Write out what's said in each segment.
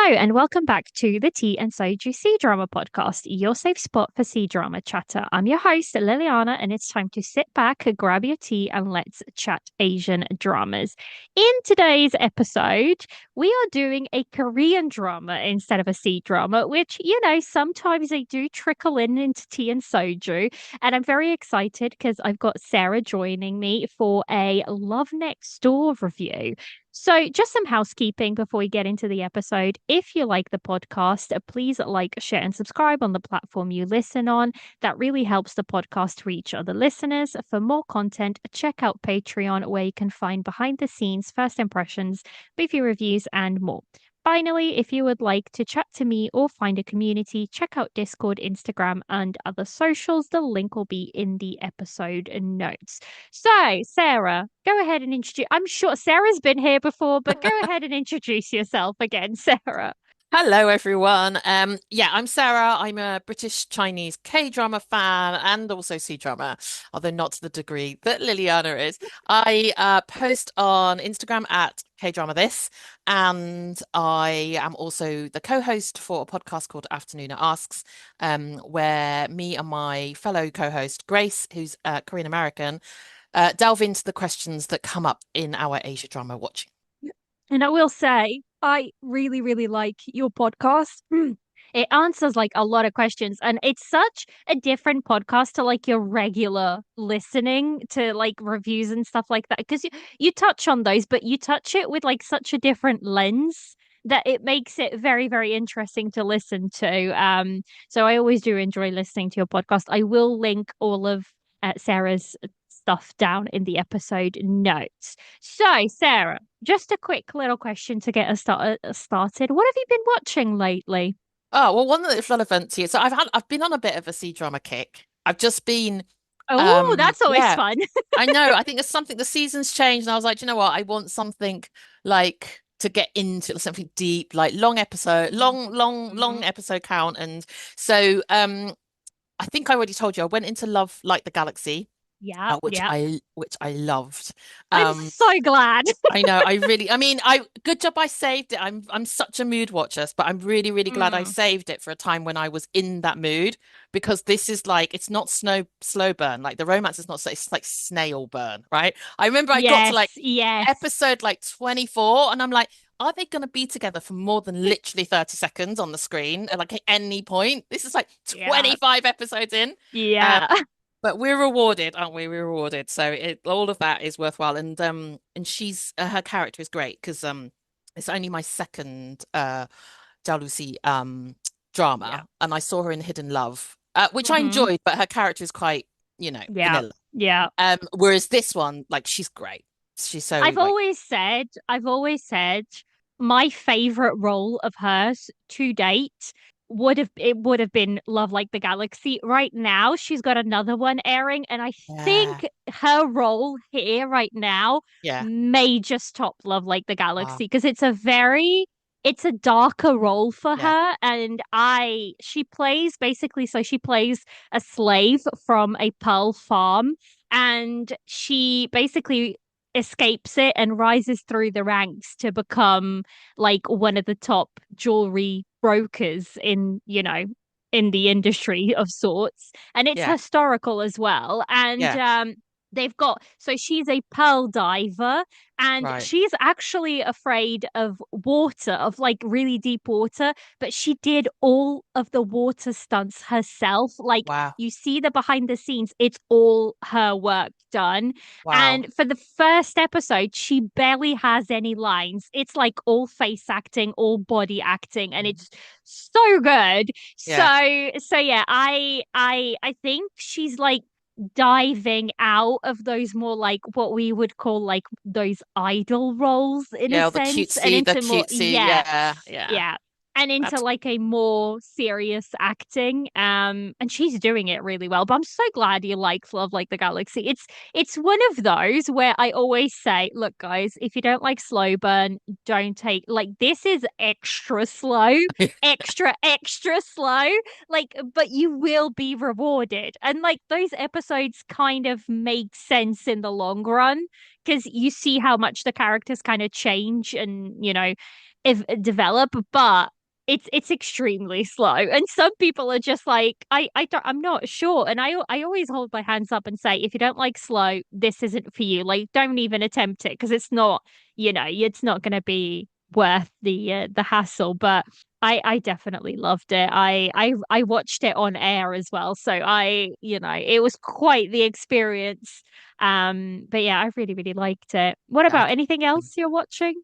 Hello, and welcome back to the Tea and Soju C Drama podcast, your safe spot for C drama chatter. I'm your host, Liliana, and it's time to sit back, grab your tea, and let's chat Asian dramas. In today's episode, we are doing a Korean drama instead of a C drama, which, sometimes they do trickle in into tea and soju. And I'm very excited because I've got Sarah joining me for a Love Next Door review. So, just some housekeeping before we get into the episode. If you like the podcast, please like, share, and subscribe on the platform you listen on. That really helps the podcast reach other listeners. For more content, check out Patreon, where you can find behind the scenes, first impressions, movie reviews, and more. Finally, if you would like to chat to me or find a community, check out Discord, Instagram, and other socials. The link will be in the episode notes. So, Sarah, go ahead and introduce. I'm sure Sarah's been here before, but go ahead and introduce yourself again, Sarah. Hello, everyone. I'm Sarah. I'm a British Chinese K-drama fan and also C-drama, although not to the degree that Liliana is. I post on Instagram at KdramaThis, and I am also the co-host for a podcast called Afternoona Asks, where me and my fellow co-host Grace, who's Korean American, delve into the questions that come up in our Asia drama watching. And I will say, I really, really like your podcast. It answers like a lot of questions, and it's such a different podcast to like your regular listening to like reviews and stuff like that. Because you touch on those, but you touch it with like such a different lens that it makes it very, very interesting to listen to. So I always do enjoy listening to your podcast. I will link all of Sarah's stuff down in the episode notes. So, Sarah, just a quick little question to get us started. What have you been watching lately? Oh, well, one that's relevant to you. So I've been on a bit of a C-drama kick. I've just been Oh, that's always yeah, fun. I know. I think there's something the season's changed, and I was like, "Do you know what? I want something like to get into something deep, like long episode, long Mhm. episode count." And so I think I already told you I went into Love Like the Galaxy, Yeah, which yeah. I loved. I'm Um so glad. I know. I mean, I good job I saved it. I'm such a mood watcher, but I'm really, really glad I Mm, saved it for a time when I was in that mood, because this is like it's not slow burn. Like the romance is not so it's like snail burn, right? I remember I got to yes, like yes. episode like 24 and I'm like, are they gonna be together for more than literally 30 seconds on the screen at like at any point? This is like Yeah, 25 episodes in. Um, yeah. but we're rewarded, aren't we? We're rewarded. So all of that is worthwhile. And she's her character is great because it's only my second Jalousie Yeah. drama, and I saw her in Hidden Love, which I hmm enjoyed, but her character is quite, Yeah, vanilla. yeah. Whereas this one, like, she's great. She's so like, I've always said my favorite role of hers to date would have been Love Like the Galaxy. Right now, she's got another one airing, and I yeah, think her role here right now yeah, may just top Love Like the uh, Galaxy because it's a darker role for yeah, her, and she plays basically she plays a slave from a pearl farm, and she basically escapes it and rises through the ranks to become like one of the top jewelry brokers in the industry of sorts, and it's yeah, historical as well. And yeah, they've got so she's a pearl diver, and right. she's actually afraid of water, of like really deep water, but she did all of the water stunts herself. Like, Wow, you see the behind the scenes, it's all her work done. wow, And for the first episode, she barely has any lines. It's like all face acting, all body acting, and it's so good. yeah. So yeah, I think she's like diving out of those more like what we would call like those idol roles in a Yeah, all sense, and the into more, cutesy, yeah, yeah, yeah. yeah, and into That's like a more serious acting. And she's doing it really well. But I'm so glad you like Love Like the Galaxy. It's one of those where I always say, look, guys, if you don't like slow burn, don't take, like, this is extra slow, extra slow, like, but you will be rewarded. And like those episodes kind of make sense in the long run because you see how much the characters kind of change, and develop, but it's extremely slow. And some people are just like, I'm not sure. And I always hold my hands up and say, if you don't like slow, this isn't for you. Like, don't even attempt it because it's not, it's not going to be worth the hassle. But I definitely loved it. I watched it on air as well, so it was quite the experience. But yeah, I really really liked it. What Yeah, I about anything else you're watching?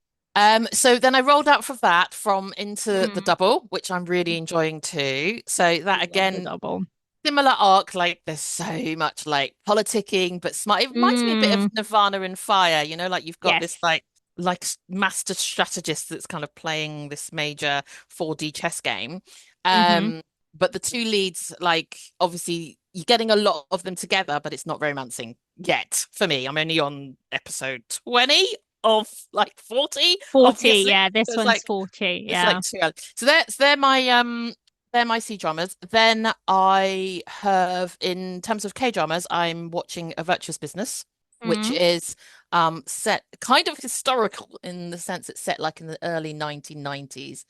So then I rolled out for that from into the Mm. double, which I'm really enjoying too. So that Love the again, double. similar arc, like there's so much like politicking, but smart. It reminds me a bit of Mm. Nirvana and Fire, like you've got this Yes. master strategist that's kind of playing this major 4D chess game. Mm-hmm. But the two leads, like obviously you're getting a lot of them together, but it's not romancing yet for me. I'm only on episode 20 of like 40, 40, obviously. yeah, this So one's 40, it's yeah. like too early. So they're my C dramas. Then I have, in terms of K dramas, I'm watching A Virtuous Business, which Mm. is set kind of historical in the sense it's set like in the early 1990s,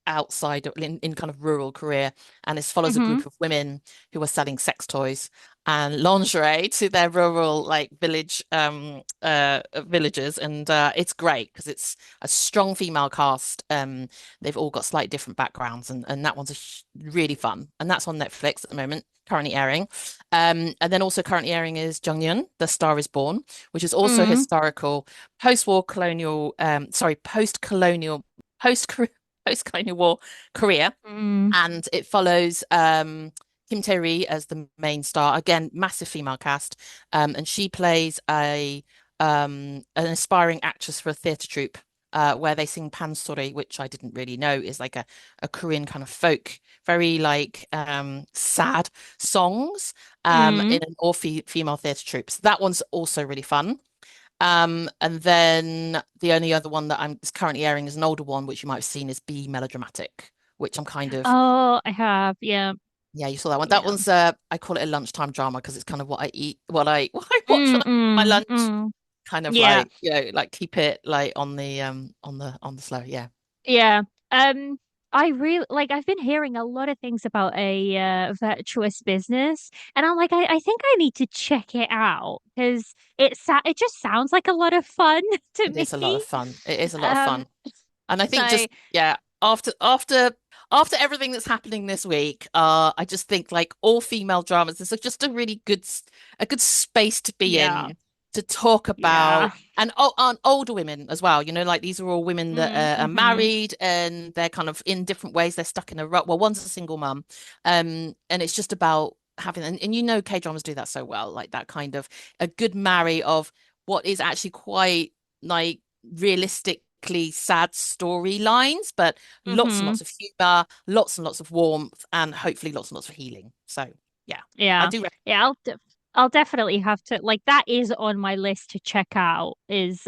outside in kind of rural Korea, and it follows a Mm-hmm. group of women who are selling sex toys and lingerie to their rural like villagers, and it's great because it's a strong female cast. They've all got slightly different backgrounds, and that one's really fun. And that's on Netflix at the moment, currently airing. And then also currently airing is Jung, The Star is Born, which is also Mm. historical, post-war colonial, post-colonial, post post-colonial war Korea, Mm. and it follows Kim Tae-ri as the main star. Again, massive female cast, and she plays a an aspiring actress for a theatre troupe. Where they sing pansori, which I didn't really know is like a Korean kind of folk, very like sad songs Mm. in an all female theatre troupe. So that one's also really fun. And then the only other one that I'm is currently airing is an older one, which you might have seen is Be Melodramatic, which I'm kind of, Oh, I have, yeah. yeah, you saw that one. That Yeah. one's I call it a lunchtime drama because it's kind of what I eat, what I watch Mm, when I my mm, lunch, mm. kind of Yeah. like, like keep it like on the slow. Yeah. Yeah. Um, I really like I've been hearing a lot of things about a virtuous business, and I'm like, I think I need to check it out because it just sounds like a lot of fun to It is a lot of me. fun. It is a lot of Um, fun. And I think so just, yeah, after everything that's happening this week, I just think like all female dramas, this is just a really a good space to be yeah, in to talk yeah. about, and older women as well. Like these are all women that are Mm-hmm. married and they're kind of in different ways. They're stuck in a rut. Well, one's a single mum, and it's just about having, and K dramas do that so well, like that kind of a good marry of what is actually quite like realistically sad storylines, but lots and Mm-hmm. lots of humor, lots and lots of warmth, and hopefully lots and lots of healing. So yeah, I Yeah. do. Yeah, I'll definitely have to like that is on my list to check out is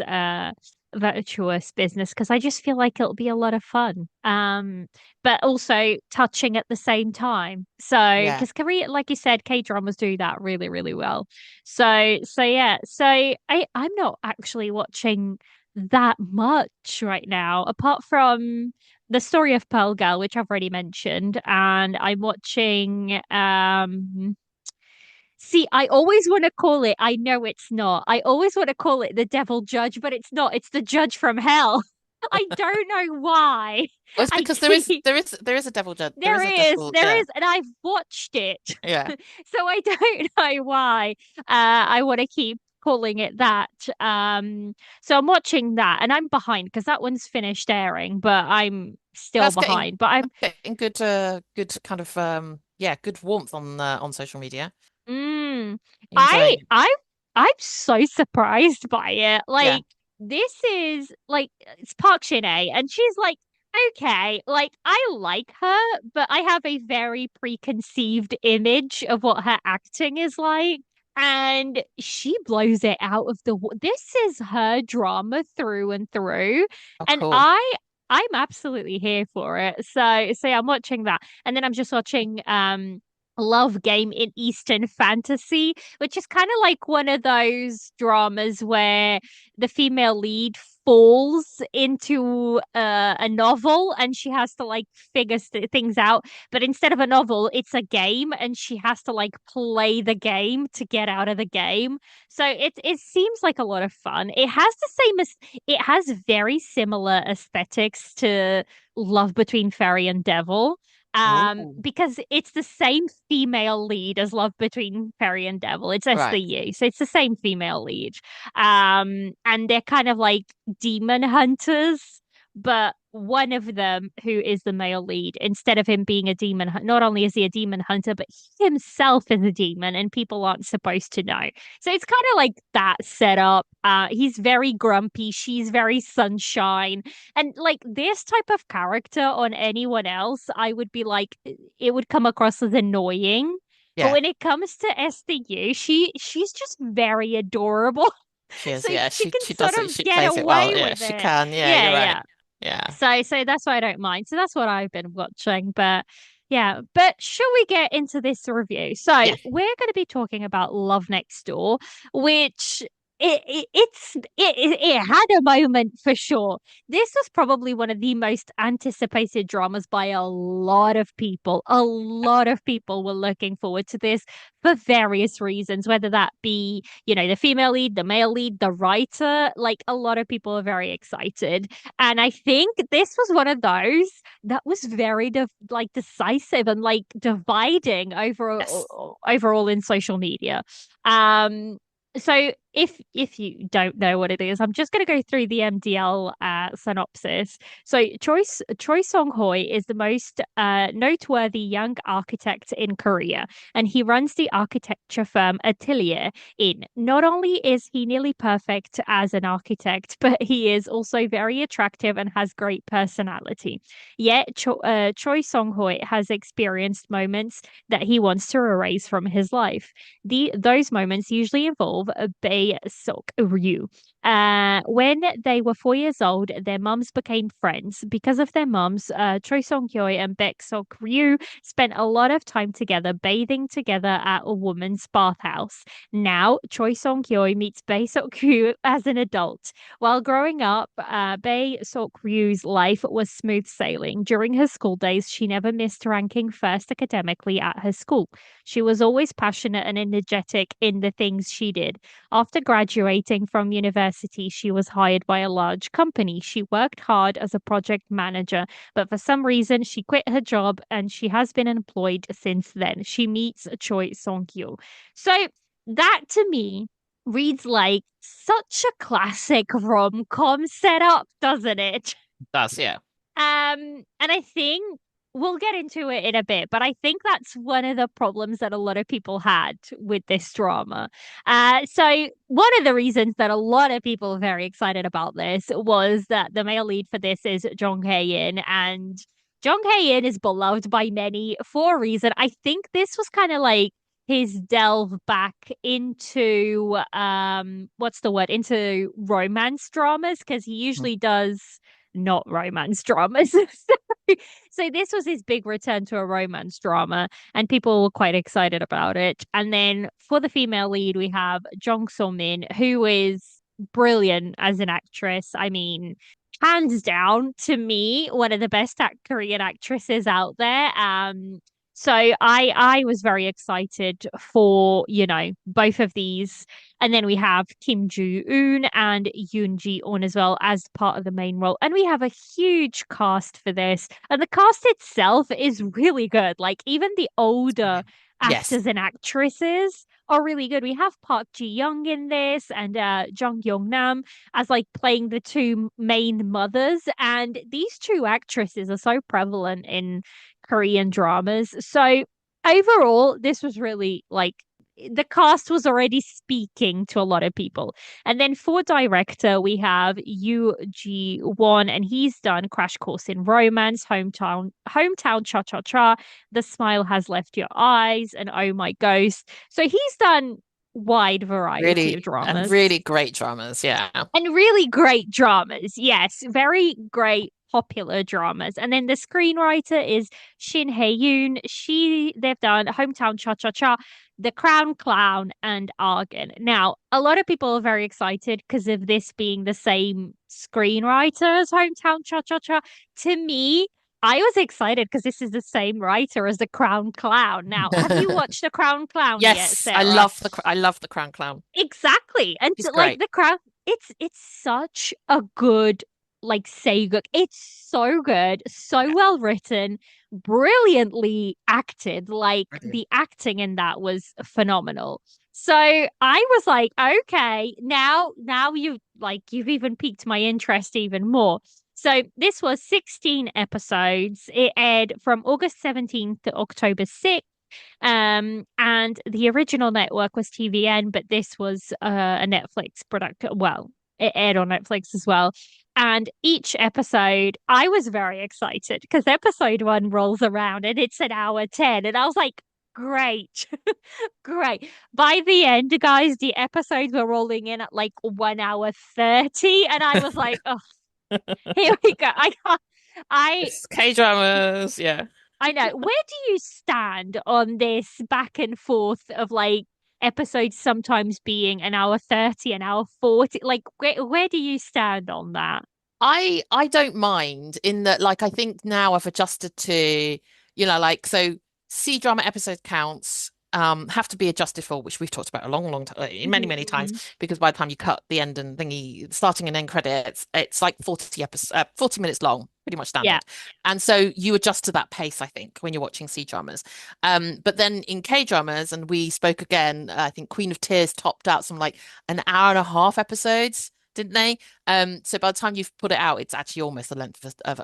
virtuous business because I just feel like it'll be a lot of fun. But also touching at the same time. So Yeah, because Korea, like you said, K-dramas do that really, really well. So yeah. So I'm not actually watching that much right now, apart from the story of Pearl Girl, which I've already mentioned, and I'm watching see, I always want to call it, I know it's not. I always want to call it the devil judge, but it's not. It's the judge from hell. I don't know why. well, it's I because keep there is a devil judge. There is a there is, devil. there Yeah, is, and I've watched it. yeah. So I don't know why I want to keep calling it that. So I'm watching that and I'm behind because that one's finished airing, but I'm still That's getting behind. But I'm good, good kind of yeah, good warmth on social media. Mm, I Enjoying it. I I'm so surprised by it. Yeah, Like this is like it's Park Shin-hye and she's like okay, like I like her, but I have a very preconceived image of what her acting is like. And she blows it out of this is her drama through and through. oh And cool. I'm absolutely here for it. So yeah, I'm watching that. And then I'm just watching love game in Eastern fantasy, which is kind of like one of those dramas where the female lead falls into a novel and she has to like figure things out. But instead of a novel, it's a game and she has to like play the game to get out of the game. So it seems like a lot of fun. It has very similar aesthetics to Love Between Fairy and Devil. Oh, Because it's the same female lead as Love Between Fairy and Devil. It's right. SVU, so it's the same female lead. And they're kind of like demon hunters, but one of them, who is the male lead, instead of him being a demon, not only is he a demon hunter, but he himself is a demon, and people aren't supposed to know. So it's kind of like that setup. He's very grumpy, she's very sunshine, and like this type of character on anyone else, I would be like, it would come across as annoying. But Yeah, when it comes to SDU, she's just very adorable. she is. So Yeah, she can she sort does it. of She get plays it well. away Yeah, with she it. can. Yeah, Yeah, you're right. yeah. Yeah. So that's why I don't mind. So that's what I've been watching. But yeah, but shall we get into this review? So Yeah. we're going to be talking about Love Next Door, which it had a moment for sure. This was probably one of the most anticipated dramas by a lot of people. A lot of people were looking forward to this for various reasons, whether that be, the female lead, the male lead, the writer. Like a lot of people are very excited. And I think this was one of those that was very like decisive and like dividing Yes. overall in social media. Um, so if you don't know what it is, I'm just going to go through the MDL synopsis. So Choi Song Hoi is the most noteworthy young architect in Korea, and he runs the architecture firm Atelier in. Not only is he nearly perfect as an architect, but he is also very attractive and has great personality. Yet Choi Song Hoi has experienced moments that he wants to erase from his life. Those moments usually involve Bae Sok Ryu. When they were 4 years old, their mums became friends. Because of their mums, Choi Song Hyo and Baek Sok Ryu spent a lot of time together, bathing together at a woman's bathhouse. Now, Choi Song Hyo meets Bae Sok Ryu as an adult. While growing up, Bae Sok Ryu's life was smooth sailing. During her school days, she never missed ranking first academically at her school. She was always passionate and energetic in the things she did. After graduating from university, she was hired by a large company. She worked hard as a project manager, but for some reason, she quit her job and she has been employed since then. She meets Choi Song-kyo. So that to me reads like such a classic rom-com setup, doesn't it? Does. Yeah. And I think we'll get into it in a bit, but I think that's one of the problems that a lot of people had with this drama. So one of the reasons that a lot of people are very excited about this was that the male lead for this is Jung Hae-in, and Jung Hae-in is beloved by many for a reason. I think this was kind of like his delve back into what's the word, into romance dramas, because he Mhm. usually does not romance dramas. So this was his big return to a romance drama, and people were quite excited about it. And then for the female lead, we have Jong So Min, who is brilliant as an actress. I mean, hands down to me, one of the best Korean actresses out there. So I was very excited for, both of these. And then we have Kim Joo-eun and Yoon Ji-on as well as part of the main role. And we have a huge cast for this. And the cast itself is really good. Like even the older Yes. actors and actresses are really good. We have Park Ji-young in this and Jung Yong-nam as like playing the two main mothers. And these two actresses are so prevalent in Korean dramas. So overall, this was really like the cast was already speaking to a lot of people. And then for director, we have Yu Ji Won, and he's done Crash Course in Romance, Hometown Cha Cha Cha, The Smile Has Left Your Eyes, and Oh My Ghost. So he's done wide variety of And dramas really great dramas. Yeah. and really great dramas. Yes, very great popular dramas. And then the screenwriter is Shin Hae Yoon. They've done Hometown Cha Cha Cha. The Crown Clown and Argan. Now, a lot of people are very excited because of this being the same screenwriter as Hometown Cha Cha Cha. To me, I was excited because this is the same writer as The Crown Clown. Now, have you watched The Crown Clown yet, Yes, Sarah? I love the Crown Clown. Exactly. And He's like great. The Crown, it's such a good like say good. It's so good, so Yeah, well written, brilliantly acted. Like brilliant. the acting in that was phenomenal. So I was like, okay, now you've even piqued my interest even more. So this was 16 episodes. It aired from August 17th to October 6th. And the original network was TVN, but this was a Netflix product. Well, it aired on Netflix as well. And each episode, I was very excited because episode one rolls around and it's an hour 10. And I was like, great, great. By the end, guys, the episodes were rolling in at like 1 hour 30. And I was like, oh, here we go. I It's K-dramas. Yeah. I know. Where do you stand on this back and forth of like episodes sometimes being an hour 30, an hour 40? Like, where do you stand on that? I don't mind in that, like, I think now I've adjusted to, like, so C drama episode counts have to be adjusted for, which we've talked about a long, long time, many, many times, Mhm. because by the time you cut the end and thingy, starting and end credits, it's like 40 minutes long, pretty much Yeah. standard. And so you adjust to that pace, I think, when you're watching C dramas. But then in K dramas, and we spoke again, I think Queen of Tears topped out some like an hour and a half episodes, didn't they? So by the time you've put it out, it's actually almost the length of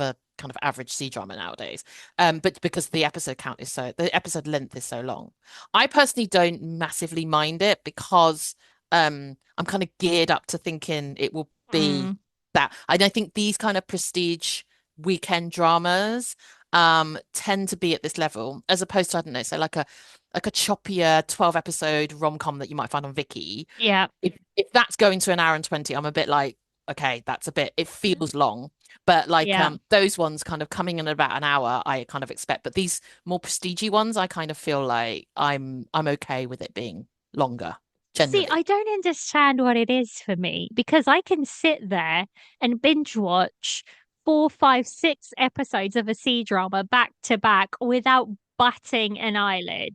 a kind of average C drama nowadays. But because the episode length is so long. I personally don't massively mind it because I'm kind of geared up to thinking it will be Mm. that. And I think these kind of prestige weekend dramas tend to be at this level, as opposed to, I don't know, so like a choppier 12 episode rom-com that you might find on Viki. Yeah. If that's going to an hour and 20, I'm a bit like, okay, that's a bit, it feels long. But like Yeah. those ones kind of coming in about an hour, I kind of expect. But these more prestige ones, I kind of feel like I'm okay with it being longer, See, generally. I don't understand what it is for me because I can sit there and binge watch 4, 5, 6 episodes of a C drama back to back without batting an eyelid.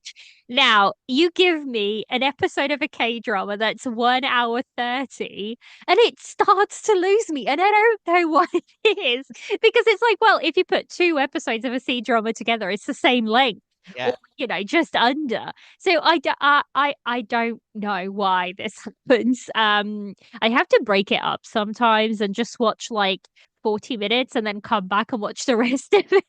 Now, you give me an episode of a K drama that's 1 hour 30 and it starts to lose me. And I don't know what it is because it's like, well, if you put 2 episodes of a C drama together, it's the same length. Or, Yeah. just under. So I don't know why this happens. I have to break it up sometimes and just watch like 40 minutes and then come back and watch the rest of it.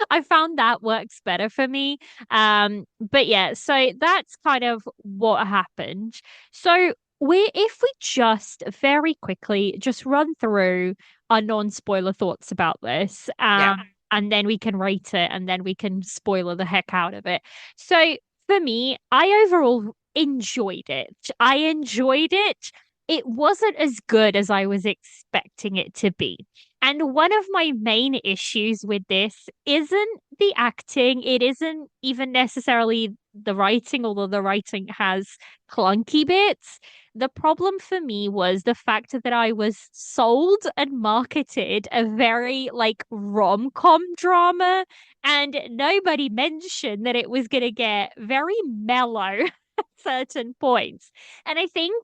I found that works better for me. But yeah, so that's kind of what happened. So if we just very quickly just run through our non-spoiler thoughts about this, Yeah. and then we can rate it and then we can spoiler the heck out of it. So for me, I overall enjoyed it. I enjoyed it. It wasn't as good as I was expecting it to be. And one of my main issues with this isn't the acting, it isn't even necessarily the writing, although the writing has clunky bits. The problem for me was the fact that I was sold and marketed a very like rom-com drama, and nobody mentioned that it was going to get very mellow at certain points. And I think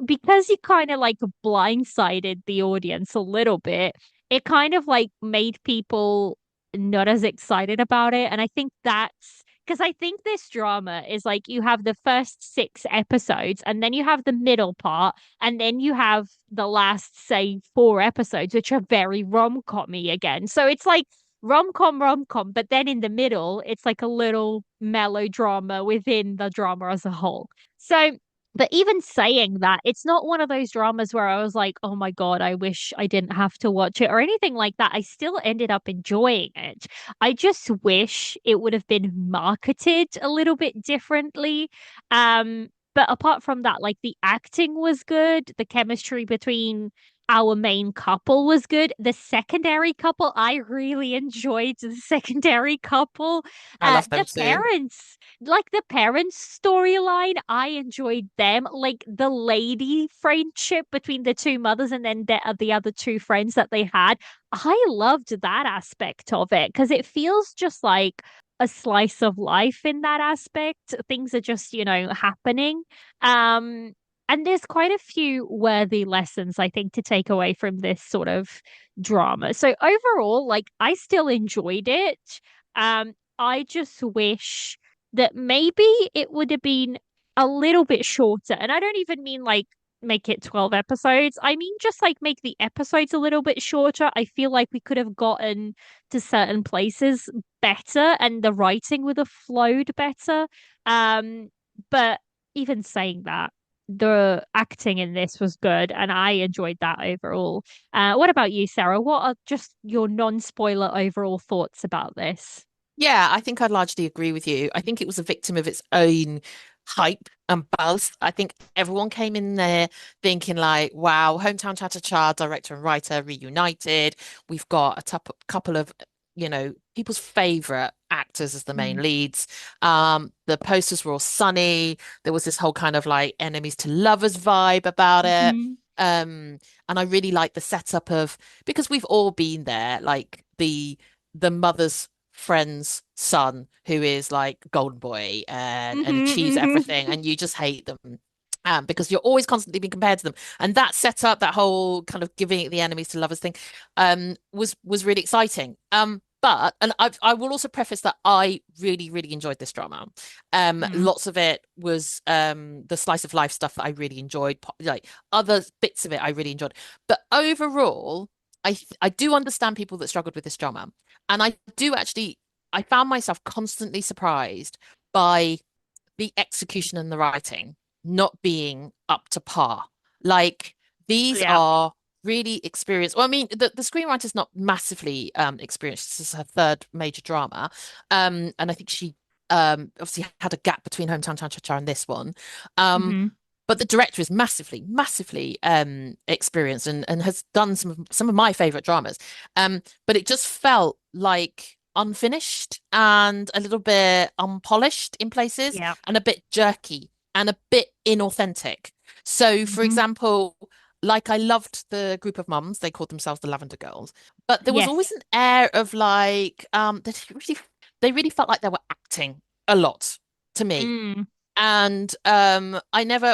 because he kind of like blindsided the audience a little bit, it kind of like made people not as excited about it. And I think that's because I think this drama is like you have the first 6 episodes, and then you have the middle part, and then you have the last, say, 4 episodes, which are very rom-com-y again. So it's like rom com, but then in the middle, it's like a little melodrama within the drama as a whole. So but even saying that, it's not one of those dramas where I was like, oh my God, I wish I didn't have to watch it or anything like that. I still ended up enjoying it. I just wish it would have been marketed a little bit differently. But apart from that, like the acting was good, the chemistry between our main couple was good. The secondary couple, I really enjoyed the secondary couple. I love The them too. parents, like the parents' storyline, I enjoyed them. Like the lady friendship between the two mothers and then the other two friends that they had. I loved that aspect of it because it feels just like a slice of life in that aspect. Things are just, happening. Um, and there's quite a few worthy lessons, I think, to take away from this sort of drama. So overall, like I still enjoyed it. I just wish that maybe it would have been a little bit shorter. And I don't even mean like make it 12 episodes. I mean just like make the episodes a little bit shorter. I feel like we could have gotten to certain places better and the writing would have flowed better. But even saying that, the acting in this was good and I enjoyed that overall. What about you, Sarah? What are just your non-spoiler overall thoughts about this? Yeah, I think I'd largely agree with you. I think it was a victim of its own hype and buzz. I think everyone came in there thinking like, wow, Hometown Cha-Cha-Cha, director and writer reunited. We've got couple of, people's favorite actors as the main Mm. leads. The posters were all sunny. There was this whole kind of like enemies to lovers vibe about it. Hmm. And I really like the setup of because we've all been there, like the mother's friend's son who is like golden boy and Hmm. achieves Hmm. everything, and you just hate them. Because you're always constantly being compared to them, and that set up that whole kind of giving it the enemies to lovers thing, was really exciting. But and I will also preface that I really really enjoyed this drama. Mm. Lots of it was the slice of life stuff that I really enjoyed, like other bits of it I really enjoyed. But overall, I do understand people that struggled with this drama. And I found myself constantly surprised by the execution and the writing not being up to par. Like these Yeah. are really experienced. Well, I mean, the screenwriter's not massively experienced. This is her third major drama. And I think she obviously had a gap between Hometown Cha-Cha-Cha and this one. Um, Hmm. but the director is massively, massively experienced and has done some of my favorite dramas. But it just felt like unfinished and a little bit unpolished in places Yeah. and a bit jerky and a bit inauthentic. So, for Hmm. example, like I loved the group of mums, they called themselves the Lavender Girls, but there was always Yes. an air of like they really felt like they were acting a lot to me. Mm. And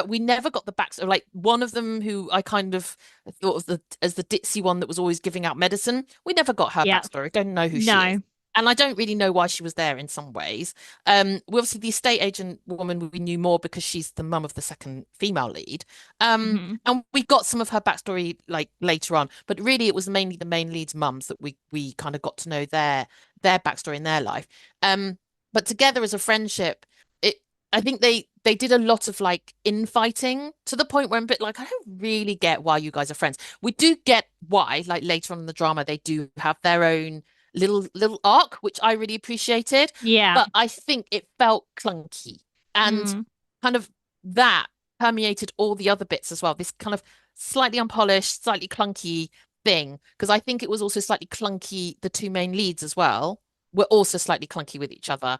we never got the back, so like one of them who I kind of thought of as the ditzy one that was always giving out medicine. We never got her Yeah. backstory. Don't know who she is. No. And I don't really know why she was there in some ways. We obviously the estate agent woman we knew more because she's the mum of the second female lead. Hmm. And we got some of her backstory like later on, but really it was mainly the main lead's mums that we kind of got to know their backstory in their life. But together as a friendship, it I think they did a lot of like infighting to the point where I'm a bit like, I don't really get why you guys are friends. We do get why, like later on in the drama, they do have their own little arc, which I really appreciated. Yeah. But I think it felt clunky and Mm. kind of that permeated all the other bits as well. This kind of slightly unpolished, slightly clunky thing. Because I think it was also slightly clunky, the two main leads as well were also slightly clunky with each other.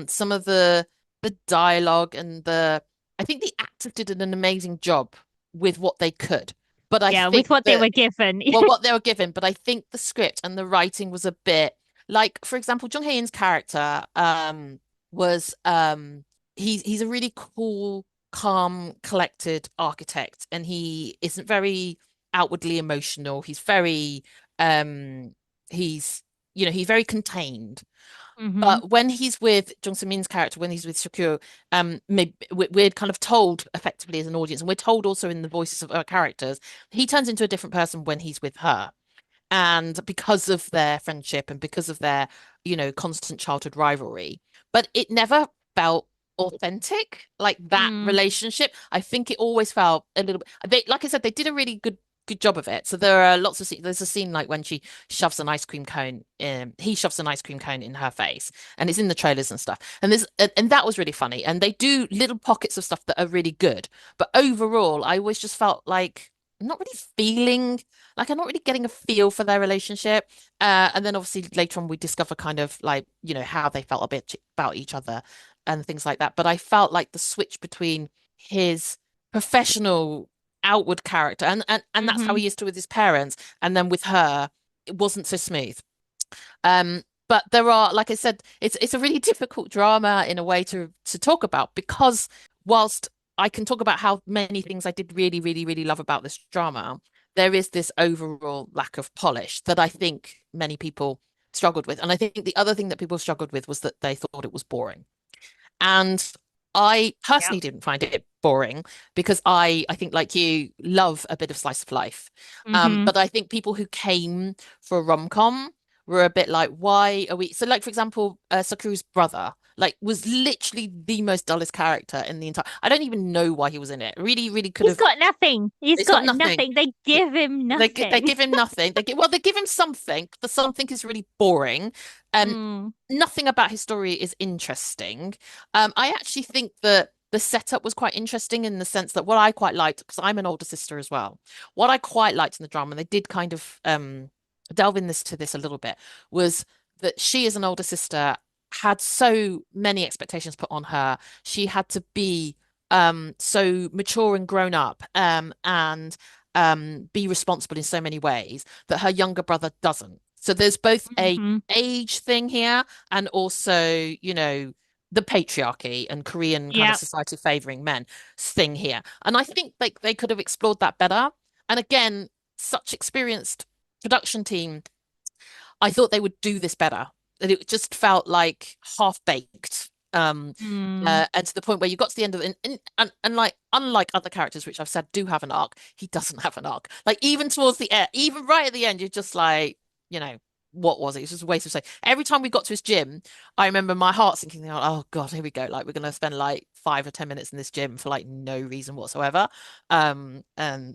Some of the dialogue and I think the actors did an amazing job with what they could. But I Yeah. With think what they that were given. well, what they were given, but I think the script and the writing was a bit like, for example, Jung Hae-in's character was he's a really cool, calm, collected architect, and he isn't very outwardly emotional. He's very he's he's very contained. Hmm. But when he's with Jung So-min's character, when he's with Shakyo, maybe we're kind of told effectively as an audience, and we're told also in the voices of our characters, he turns into a different person when he's with her. And because of their friendship and because of their, constant childhood rivalry. But it never felt authentic, like that Mm. relationship. I think it always felt a little bit, like I said, they did a really good job of it. So there are lots of scenes. There's a scene like when he shoves an ice cream cone in her face, and it's in the trailers and stuff. And that was really funny. And they do little pockets of stuff that are really good. But overall, I always just felt like not really feeling like I'm not really getting a feel for their relationship. And then obviously later on we discover kind of like, how they felt a bit about each other and things like that. But I felt like the switch between his professional outward character and that's how Hmm. he used to with his parents, and then with her, it wasn't so smooth. But there are, like I said, it's a really difficult drama in a way to talk about because whilst I can talk about how many things I did really, really, really love about this drama, there is this overall lack of polish that I think many people struggled with. And I think the other thing that people struggled with was that they thought it was boring. And I Yeah. personally didn't find it boring because I think like you love a bit of slice of life. Hmm. But I think people who came for a rom-com were a bit like, why are we so like for example, Sakuru's brother like was literally the most dullest character in the entire. I don't even know why he was in it. Really, really could He's have. got nothing. He's It's got got nothing. nothing. They give him They nothing. give him nothing. They give him something. The something is really boring. Um, Mm. Nothing about his story is interesting. I actually think that the setup was quite interesting in the sense that what I quite liked, because I'm an older sister as well, what I quite liked in the drama, and they did kind of delve in this to this a little bit, was that she as an older sister had so many expectations put on her. She had to be so mature and grown up and be responsible in so many ways that her younger brother doesn't. So there's both a Hmm. age thing here and also, the patriarchy and Korean kind of Yeah. society favoring men thing here. And I think they could have explored that better. And again, such experienced production team, I thought they would do this better. That it just felt like half baked. Mm. And to the point where you got to the end of it, and like unlike other characters, which I've said do have an arc, he doesn't have an arc. Like even towards the end, even right at the end, you're just like, you know, what was it? It's just a waste of time. Every time we got to his gym, I remember my heart sinking, oh God, here we go. Like we're gonna spend like 5 or 10 minutes in this gym for like no reason whatsoever. And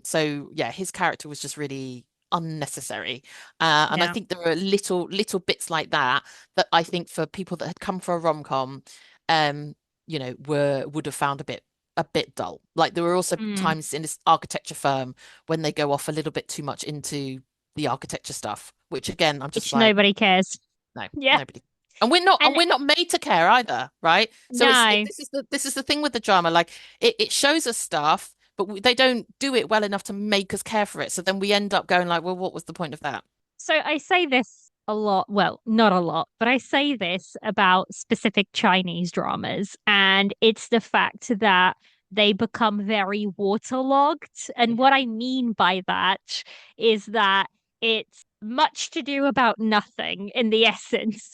so yeah, his character was just really unnecessary. And I Yeah. think there are little bits like that that I think for people that had come for a rom-com, um, would have found a bit dull. Like there were also Mm. times in this architecture firm when they go off a little bit too much into the architecture stuff, which again, I'm just Which like, nobody cares. no, Yeah. nobody. And we're not, and And we're not made to care either, right? So no. this is the thing with the drama. Like it shows us stuff, but they don't do it well enough to make us care for it. So then we end up going like, well, what was the point of that? So I say this a lot. Well, not a lot, but I say this about specific Chinese dramas. And it's the fact that they become very waterlogged. And Yeah. what I mean by that is that it's much to do about nothing in the essence.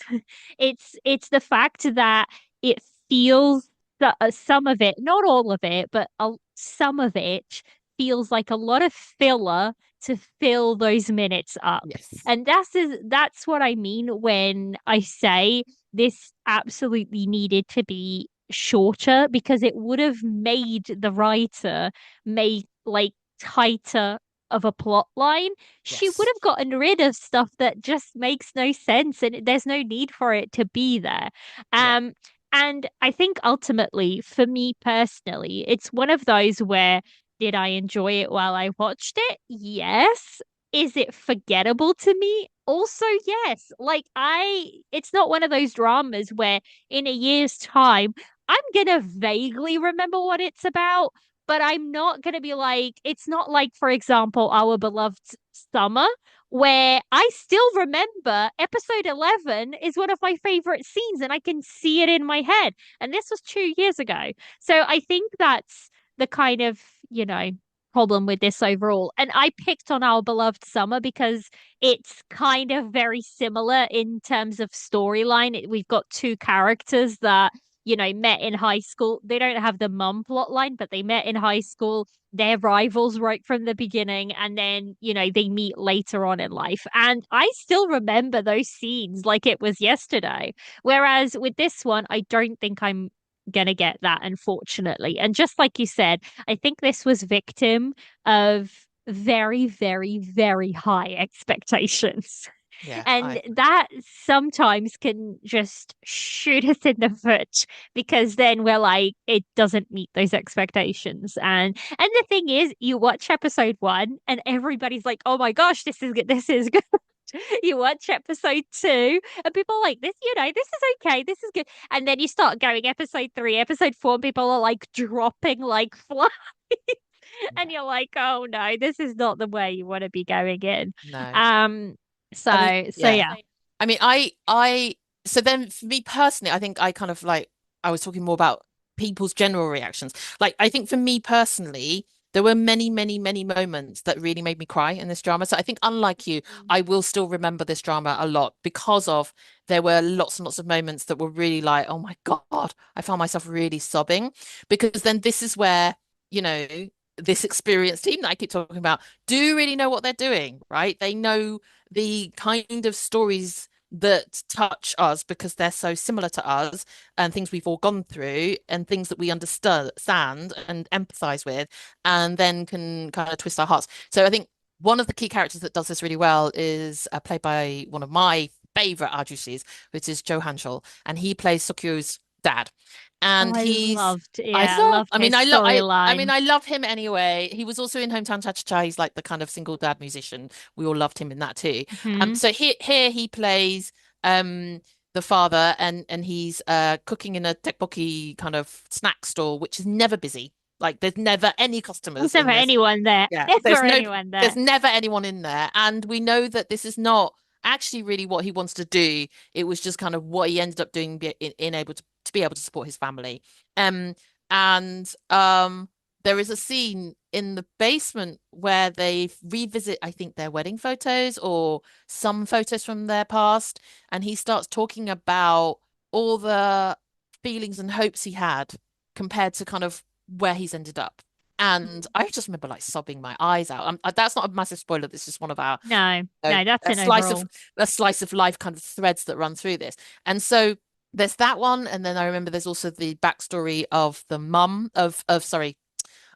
It's the fact that it feels that some of it, not all of it, but some of it feels like a lot of filler to fill those minutes up. Yes. And that's what I mean when I say this absolutely needed to be shorter because it would have made the writer make like tighter of a plot line. She would Yes. have gotten rid of stuff that just makes no sense and there's no need for it to be there. Yeah. Um and I think ultimately, for me personally, it's one of those where did I enjoy it while I watched it? Yes. Is it forgettable to me? Also, yes. It's not one of those dramas where in a year's time, I'm gonna vaguely remember what it's about, but I'm not gonna be like, it's not like, for example, Our Beloved Summer, where I still remember episode 11 is one of my favorite scenes and I can see it in my head. And this was 2 years ago. So I think that's the kind of, you know, problem with this overall. And I picked on Our Beloved Summer because it's kind of very similar in terms of storyline. We've got two characters that, met in high school. They don't have the mum plot line, but they met in high school. They're rivals right from the beginning. And then, they meet later on in life. And I still remember those scenes like it was yesterday. Whereas with this one, I don't think I'm gonna get that, unfortunately. And just like you said, I think this was victim of very, very, very high expectations. Yeah, And I that sometimes can just shoot us in the foot because then we're like, it doesn't meet those expectations. And the thing is, you watch episode one and everybody's like, oh my gosh, this is good, this is good. You watch episode two, and people are like, this is okay, this is good. And then you start going episode three, episode four, and people are like dropping like flies. And yeah. you're like, oh no, this is not the way you want to be going in. No. Um, I mean, so yeah. yeah. I mean, so then for me personally, I think I kind of like, I was talking more about people's general reactions. Like, I think for me personally, there were many, many, many moments that really made me cry in this drama. So I think, unlike you, I will still remember this drama a lot because of there were lots and lots of moments that were really like, oh my God, I found myself really sobbing. Because then this is where, you know, this experienced team that I keep talking about do really know what they're doing, right? They know the kind of stories that touch us because they're so similar to us and things we've all gone through and things that we understand and empathize with and then can kind of twist our hearts. So I think one of the key characters that does this really well is played by one of my favorite actresses, which is Joe Hanschel, and he plays Sukyu's dad. Oh, And I he's loved, yeah, I loved I mean, his I mean, storyline. I love him anyway. He was also in Hometown Cha Cha Cha. He's like the kind of single dad musician. We all loved him in that too. Hmm. So here he plays um the father, and he's cooking in a tteokbokki kind of snack store, which is never busy. Like there's never any customers There's in never this. anyone there. Yeah, Never anyone there's there. never anyone in there, and we know that this is not actually really what he wants to do. It was just kind of what he ended up doing, in able to be able to support his family. Um, and there is a scene in the basement where they revisit, I think, their wedding photos or some photos from their past, and he starts talking about all the feelings and hopes he had compared to kind of where he's ended up. And I just remember like sobbing my eyes out. That's not a massive spoiler. This is just one of our, No, you know, no, that's an overall. a slice of life kind of threads that run through this. And so there's that one, and then I remember there's also the backstory of the mum of sorry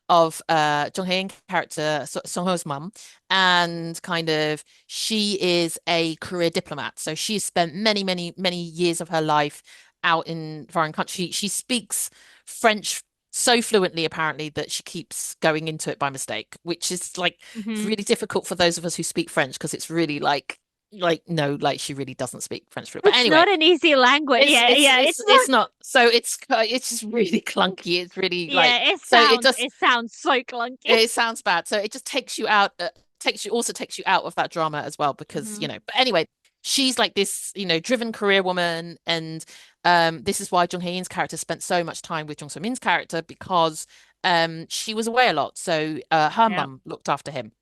of Jung Hae-in character Song Ho's mum, and kind of she is a career diplomat, so she's spent many many many years of her life out in foreign country. She speaks French so fluently apparently that she keeps going into it by mistake, which is like Hmm. really difficult for those of us who speak French because it's really like no, like she really doesn't speak French fluent. But It's anyway, not an easy language. Yeah, yeah, it's not. it's not, so it's just really clunky. It's really like, Yeah, so it just it sounds so clunky. it sounds bad. So it just takes you out, takes you out of that drama as well, because, Hmm. but anyway, she's like this, driven career woman. And this is why Jung Hae-in's character spent so much time with Jung So-min's character, because she was away a lot. So her Yeah. mum looked after him.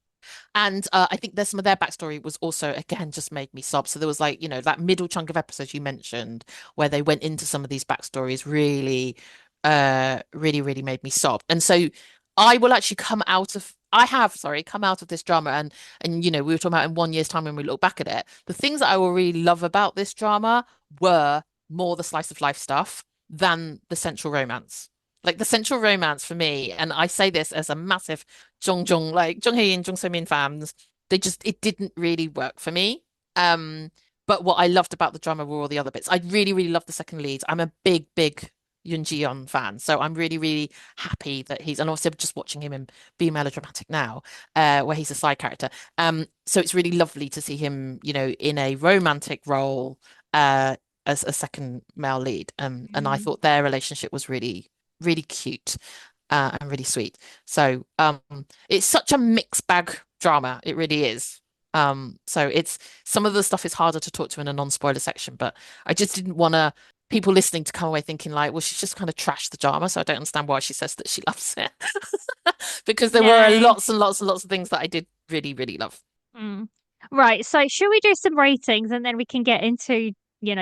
And I think there's some of their backstory was also, again, just made me sob. So there was like, that middle chunk of episodes you mentioned where they went into some of these backstories really, really, really made me sob. And so I will actually come out of this drama, and we were talking about in 1 year's time when we look back at it. The things that I will really love about this drama were more the slice of life stuff than the central romance. Like the central romance for me, and I say this as a massive Jung Hae-in, Jung So-min fans, it didn't really work for me. Um, but what I loved about the drama were all the other bits. I really, really love the second lead. I'm a big, big Yoon Ji-yeon fan, so I'm really, really happy that and also just watching him in Be Melodramatic now, where he's a side character. So it's really lovely to see him, in a romantic role, as a second male lead. And I Hmm. thought their relationship was really, really cute, and really sweet. So it's such a mixed bag drama. It really is. So it's some of the stuff is harder to talk to in a non-spoiler section, but I just didn't want people listening to come away thinking like, well, she's just kind of trashed the drama, so I don't understand why she says that she loves it. Because there were No. lots and lots and lots of things that I did really, really love. Mm. Right. So, should we do some ratings and then we can get into,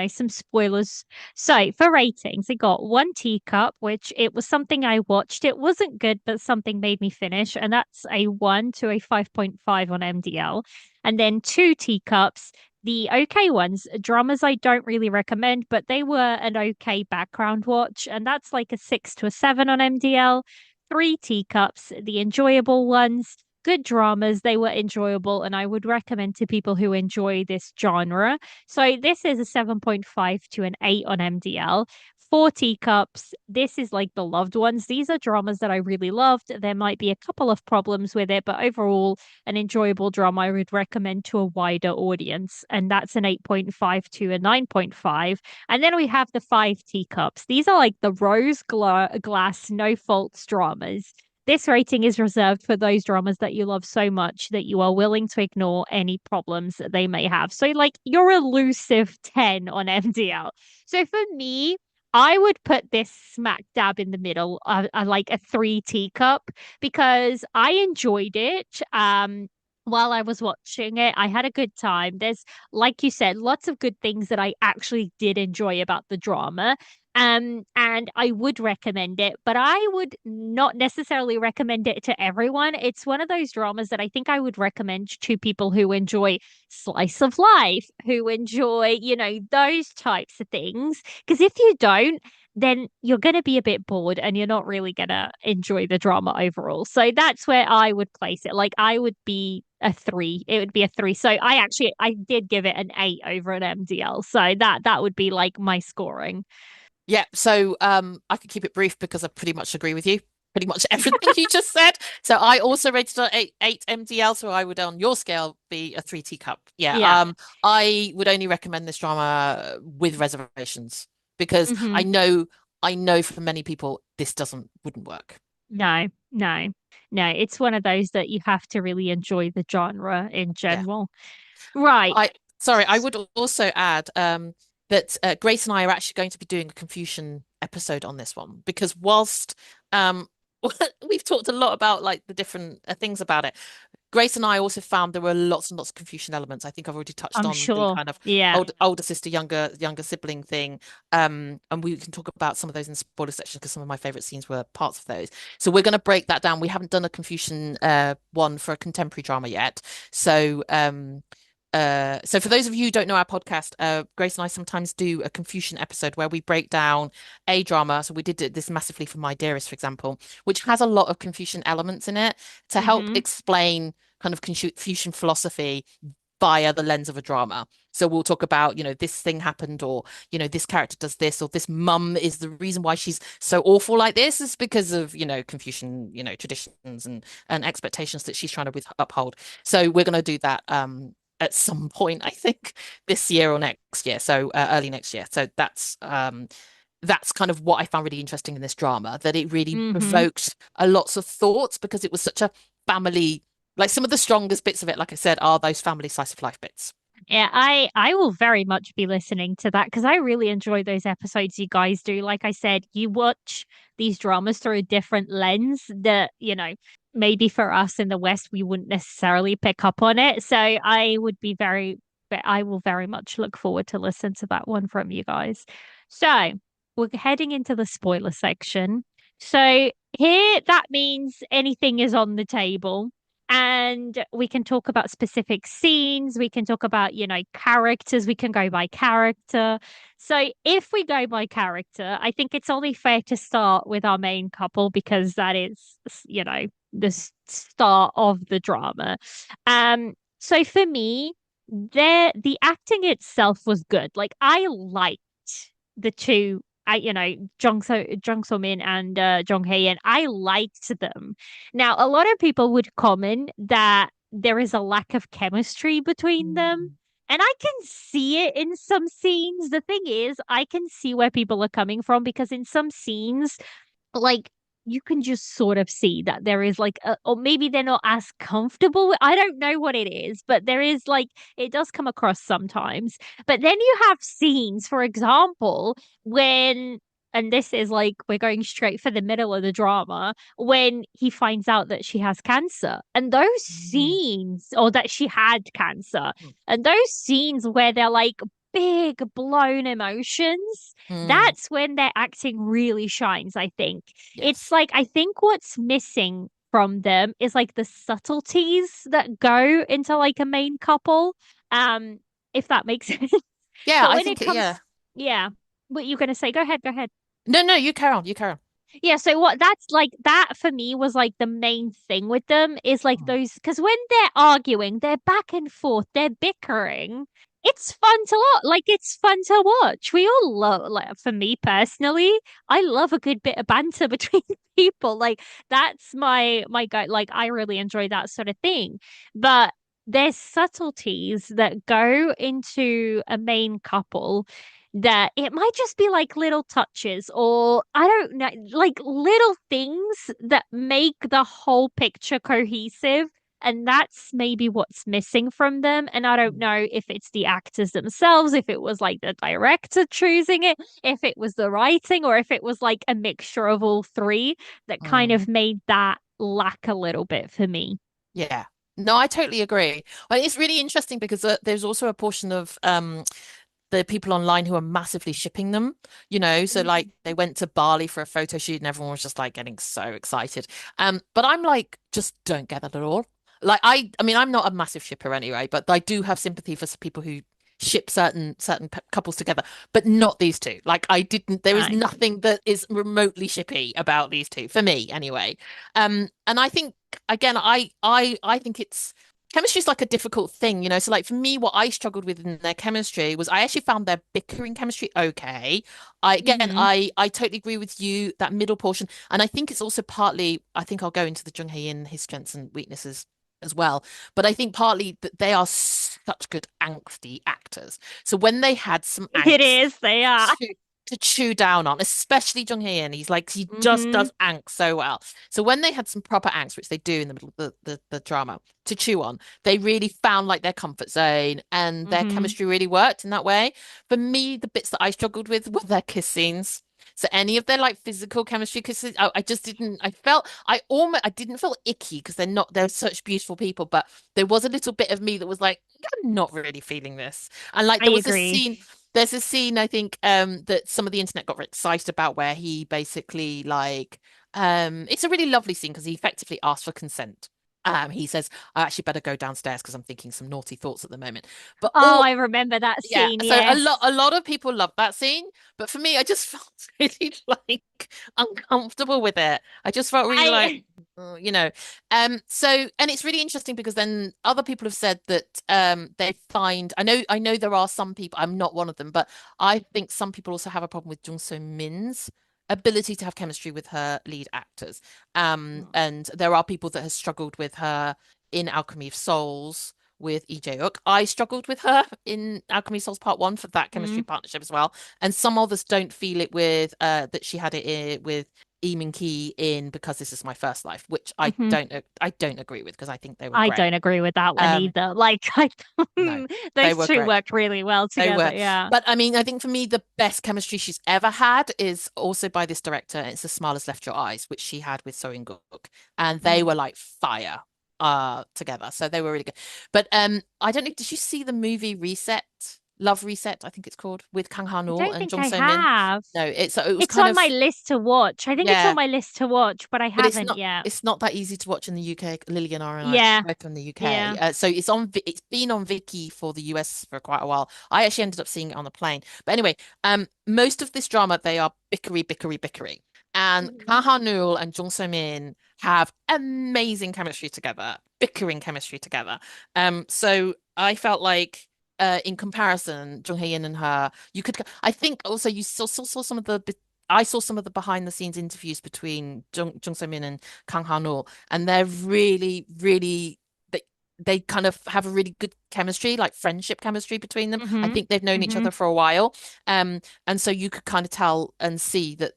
some spoilers? So, for ratings, I got one teacup, which it was something I watched. It wasn't good, but something made me finish. And that's a 1 to a 5.5 on MDL. And then two teacups, the okay ones, dramas I don't really recommend, but they were an okay background watch. And that's like a 6 to a 7 on MDL. Three teacups, the enjoyable ones. good dramas. They were enjoyable, and I would recommend to people who enjoy this genre. So this is a 7.5 to an 8 on MDL. Four teacups. This is like the loved ones. These are dramas that I really loved. There might be a couple of problems with it, but overall, an enjoyable drama I would recommend to a wider audience. And that's an 8.5 to a 9.5. And then we have the five teacups. These are like the glass, no faults dramas. This rating is reserved for those dramas that you love so much that you are willing to ignore any problems that they may have. So, like, your elusive 10 on MDL. So, for me, I would put this smack dab in the middle, like a three teacup, because I enjoyed it. While I was watching it, I had a good time. There's, like you said, lots of good things that I actually did enjoy about the drama. And I would recommend it, but I would not necessarily recommend it to everyone. It's one of those dramas that I think I would recommend to people who enjoy slice of life, who enjoy, those types of things. Because if you don't, then you're going to be a bit bored and you're not really going to enjoy the drama overall. So that's where I would place it. Like I would be a three. It would be a three. So I did give it an 8 over an MDL. So that would be like my scoring. Yeah, so I could keep it brief because I pretty much agree with you. Pretty much everything you just said. So I also rated it 8 MDL, so I would on your scale be a three teacup. Yeah. Yeah. I would only recommend this drama with reservations because Hmm. I know for many people this wouldn't work. No, no, no. It's one of those that you have to really enjoy the genre in Yeah. general. Right. I would also add that Grace and I are actually going to be doing a Confucian episode on this one because whilst um, we've talked a lot about like the different things about it, Grace and I also found there were lots and lots of Confucian elements. I think I've already touched I'm on the sure. kind of Yeah. older sister, younger sibling thing. And we can talk about some of those in the spoiler section because some of my favorite scenes were parts of those. So we're going to break that down. We haven't done a Confucian one for a contemporary drama yet. So so for those of you who don't know our podcast, Grace and I sometimes do a Confucian episode where we break down a drama. So we did this massively for My Dearest, for example, which has a lot of Confucian elements in it to help Hmm. explain kind of Confucian philosophy via the lens of a drama. So we'll talk about, this thing happened, or, this character does this, or this mum is the reason why she's so awful like this is because of, Confucian, traditions and expectations that she's trying to uphold. So we're going to do that at some point, I think, this year or next year. So early next year. So that's kind of what I found really interesting in this drama, that it really Hmm. provoked a lots of thoughts because it was such a family, like some of the strongest bits of it, like I said, are those family slice of life bits. Yeah, I will very much be listening to that because I really enjoy those episodes you guys do. Like I said, you watch these dramas through a different lens that, maybe for us in the West we wouldn't necessarily pick up on it. So I will very much look forward to listen to that one from you guys. So we're heading into the spoiler section. So here that means anything is on the table. And we can talk about specific scenes. We can talk about, characters. We can go by character. So if we go by character, I think it's only fair to start with our main couple because that is, the start of the drama. So for me, the acting itself was good. Like I liked the two. Jung So Min and Jong Hae, and I liked them. Now, a lot of people would comment that there is a lack of chemistry between them. Mm. And I can see it in some scenes. The thing is, I can see where people are coming from because in some scenes, like you can just sort of see that there is like or maybe they're not as comfortable I don't know what it is, but there is like it does come across sometimes. But then you have scenes, for example, when and this is like we're going straight for the middle of the drama when he finds out that she has cancer, and those Mm. scenes, or that she had cancer, and those scenes where they're like big blown emotions, Mm. that's when their acting really shines, I think. It's Yes. like, I think what's missing from them is like the subtleties that go into like a main couple. Um, if that makes sense. Yeah, But I when think it yeah. comes, yeah, what you gonna say? Go ahead, go ahead. No, no, you carry on. You carry on. Yeah, so what that's like that for me was like the main thing with them is like Mm. those because when they're arguing, they're back and forth, they're bickering. It's fun to watch. Like it's fun to watch. We all love like for me personally, I love a good bit of banter between people. Like that's my go like I really enjoy that sort of thing. But there's subtleties that go into a main couple that it might just be like little touches or I don't know, like little things that make the whole picture cohesive. And that's maybe what's missing from them. And I don't know if it's the actors themselves, if it was like the director choosing it, if it was the writing, or if it was like a mixture of all three that kind Mm. of made that lack a little bit for me. Yeah. No, I totally agree. Well, it's really interesting because there's also a portion of the people online who are massively shipping them, so like they went to Bali for a photo shoot and everyone was just like getting so excited. But I'm like, just don't get that at all. Like I mean, I'm not a massive shipper anyway, but I do have sympathy for some people who ship certain couples together, but not these two. Like I didn't, there is No, nothing that is remotely shippy about these two for me anyway. And I think again, I think it's chemistry is like a difficult thing, So like for me, what I struggled with in their chemistry was I actually found their bickering chemistry okay. hmm I totally agree with you that middle portion, and I think it's also partly. I think I'll go into the Jung Hae-in, his strengths and weaknesses as well. But I think partly that they are such good angsty actors. So when they had some it angst is. They are. to, to chew down on, especially Jung Hae-in, he just hmm does angst so well. So when they had some proper angst, which they do in the middle of the drama to chew on, they really found like their comfort zone and their hmm chemistry really worked in that way. For me, the bits that I struggled with were their kiss scenes. So any of their like physical chemistry kisses, I just didn't. I didn't feel icky because they're such beautiful people, but there was a little bit of me that was like, I'm not really feeling this. And like I there was a agree. scene. There's a scene I think that some of the internet got very excited about where he basically like it's a really lovely scene because he effectively asked for consent. He says, I actually better go downstairs because I'm thinking some naughty thoughts at the moment. But Oh, all I remember that yeah, scene. so Yes. a lot of people love that scene, but for me, I just felt really like uncomfortable with it. I just felt really like, I you know. So and it's really interesting because then other people have said that they find I know there are some people, I'm not one of them, but I think some people also have a problem with Jung So Min's ability to have chemistry with her lead actors. And there are people that have struggled with her in Alchemy of Souls with EJ Hook. I struggled with her in Alchemy Souls Part 1 for that chemistry Mhm. partnership as well. And some others don't feel it with that she had it with Lee Min Ki in Because This Is My First Life, which Mhm. I don't agree with because I think they were I great. don't agree with that one Um either. Like I no, they those were two great. worked really well They together. were. Yeah. But I mean, I think for me, the best chemistry she's ever had is also by this director. And it's The Smile Has Left Your Eyes, which she had with So In-guk. And they Mm. were like fire together. So they were really good. But I don't know, did you see the movie Reset? Love Reset, I think it's called, with Kang I Ha-neul don't and think Jong I So-min? have. No, it was It's kind on of my list to watch. I think it's on yeah, my list to watch, but I but haven't yet. it's not that easy to watch in the UK. Liliana and I Yeah. both from the UK. Yeah. So it's been on Viki for the US for quite a while. I actually ended up seeing it on the plane. But anyway, most of this drama they are bickery. And Mhm. Kang Ha-neul and Jung So-min have amazing chemistry together, bickering chemistry together. So I felt like in comparison, Jung Hae-in and her, you could I think also you saw some of the I saw some of the behind the scenes interviews between Jung So-min and Kang Ha-neul, and they're really they kind of have a really good chemistry, like friendship chemistry between them. I Mhm. think they've known each Mhm. other for a while. And so you could kind of tell and see that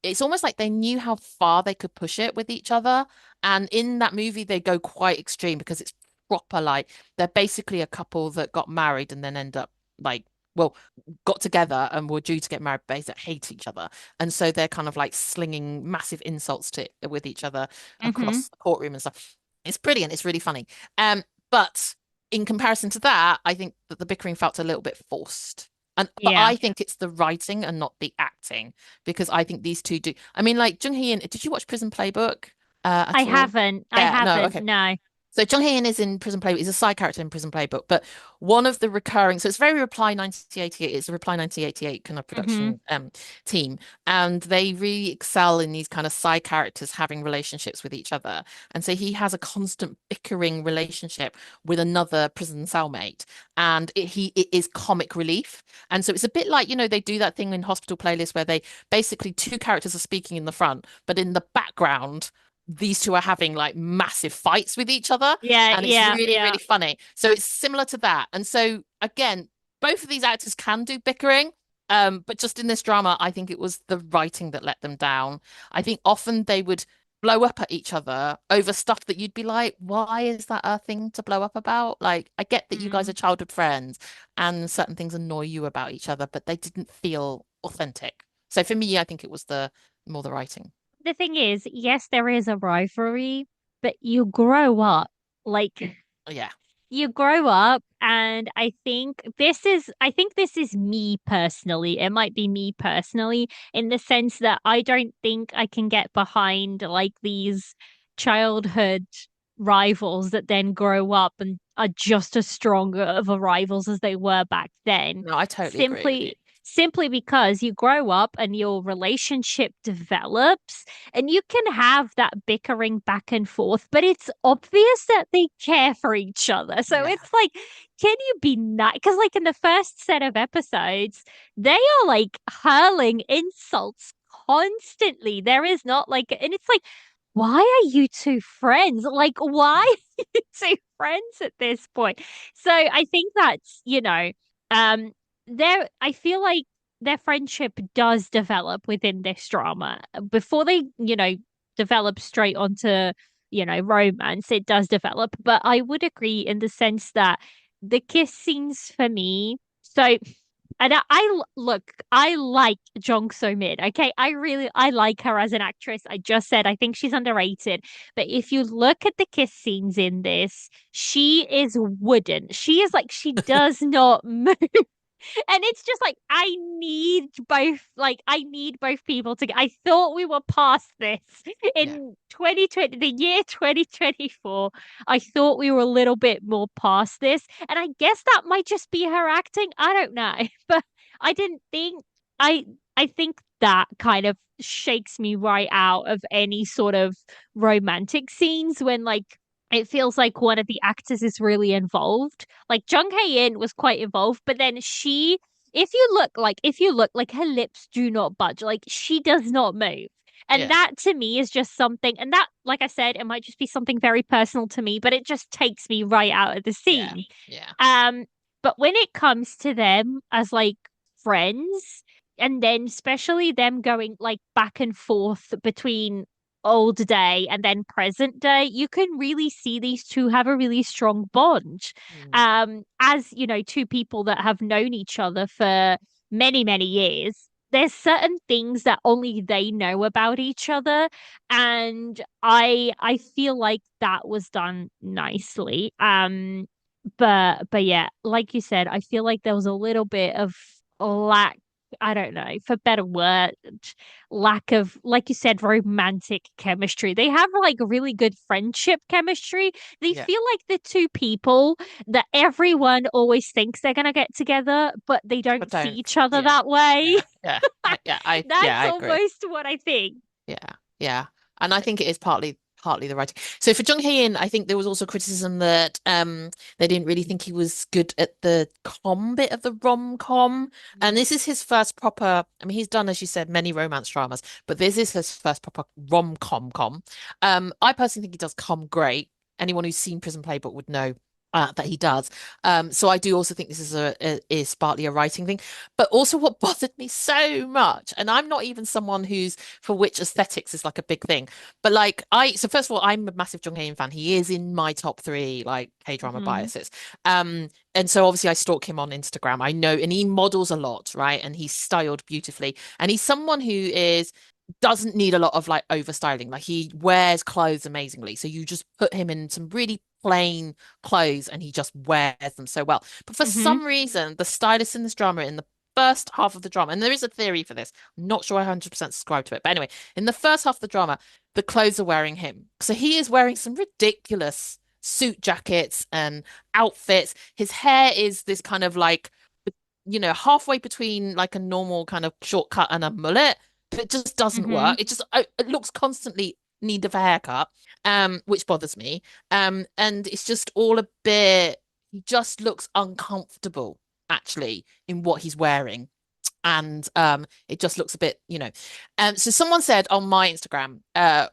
it's almost like they knew how far they could push it with each other. And in that movie, they go quite extreme because it's proper like they're basically a couple that got married and then end up like well got together and were due to get married, but they hate each other. And so they're kind of like slinging massive insults to with each other Mhm. across the courtroom and stuff. It's brilliant. It's really funny. But in comparison to that, I think that the bickering felt a little bit forced. But Yeah. I think it's the writing and not the acting because I think these two do. I mean, like Jung Hee-in, did you watch Prison Playbook I at all? haven't. I Yeah, no, haven't. okay. No. So Jung Hae-in is in Prison Playbook. He's a side character in Prison Playbook, but one of the recurring, so it's very Reply 1988. It's a Reply 1988 kind of Hmm. production team, and they really excel in these kind of side characters having relationships with each other. And so he has a constant bickering relationship with another prison cellmate, and it is comic relief. And so it's a bit like, they do that thing in Hospital Playlist where they basically two characters are speaking in the front, but in the background these two are having like massive fights with each other, Yeah, and it's yeah, really, yeah. really funny. So it's similar to that. And so again, both of these actors can do bickering, but just in this drama, I think it was the writing that let them down. I think often they would blow up at each other over stuff that you'd be like, why is that a thing to blow up about? Like, I get that you guys are Mm. childhood friends and certain things annoy you about each other, but they didn't feel authentic. So for me, I think it was the more the writing. The thing is, yes, there is a rivalry, but you grow up. Like, Yeah. you grow up, and I think this is me personally. It might be me personally in the sense that I don't think I can get behind like these childhood rivals that then grow up and are just as strong of a rivals as they were back then. No, I totally agree with you. Simply because you grow up and your relationship develops, and you can have that bickering back and forth, but it's obvious that they care for each other. So Yeah. it's like, can you be nice? Because, like, in the first set of episodes, they are like hurling insults constantly. There is not like, and it's like, why are you two friends? Like, why are you two friends at this point? So I think that's, um, I feel like their friendship does develop within this drama before they, develop straight onto, romance. It does develop, but I would agree in the sense that the kiss scenes for me. So, and look, I like Jung So Min. Okay, I like her as an actress. I just said I think she's underrated. But if you look at the kiss scenes in this, she is wooden. She is like she does not move. And it's just like I need both people to I thought we were past this Yeah. in 2020, the year 2024. I thought we were a little bit more past this, and I guess that might just be her acting. I don't know. But I didn't think I I think that kind of shakes me right out of any sort of romantic scenes when, like, it feels like one of the actors is really involved. Like, Jung Hae-in was quite involved, but then if you look like, her lips do not budge. Like, she does not move. And Yeah. that to me is just something, and that, like I said, it might just be something very personal to me, but it just takes me right out of the Yeah. scene. Yeah. Um, but when it comes to them as like friends, and then especially them going like back and forth between old day and then present day, you can really see these two have a really strong bond. Mm. As two people that have known each other for many, many years. There's certain things that only they know about each other, and I feel like that was done nicely. But yeah, like you said, I feel like there was a little bit of lack, I don't know, for better word, lack of, like you said, romantic chemistry. They have like really good friendship chemistry. They Yeah. feel like the two people that everyone always thinks they're gonna get together, but they But don't see don't. each other Yeah. that way. Yeah. Yeah. Yeah, That's I agree. almost what I think. Yeah. Yeah. And I think it is partly the writing. So for Jung Hae-in, I think there was also criticism that they didn't really think he was good at the com bit of the rom-com. And this is his first proper, I mean, he's done, as you said, many romance dramas, but this is his first proper rom-com. I personally think he does com great. Anyone who's seen Prison Playbook would know that he does. So I do also think this is is partly a writing thing. But also what bothered me so much, and I'm not even someone who's for which aesthetics is like a big thing. But like so first of all, I'm a massive Jung Hae-in fan. He is in my top three like K-drama Hmm. biases. And so obviously I stalk him on Instagram. I know, and he models a lot, right? And he's styled beautifully. And he's someone who is doesn't need a lot of like overstyling. Like he wears clothes amazingly. So you just put him in some really plain clothes and he just wears them so well. But for Hmm. some reason, the stylist in this drama, in the first half of the drama, and there is a theory for this, I'm not sure I 100% subscribe to it. But anyway, in the first half of the drama, the clothes are wearing him. So he is wearing some ridiculous suit jackets and outfits. His hair is this kind of like, halfway between like a normal kind of shortcut and a mullet, but it just doesn't Hmm. work. It looks constantly need of a haircut, which bothers me. And it's just all a bit, he just looks uncomfortable actually in what he's wearing. And it just looks a bit, so someone said on my Instagram,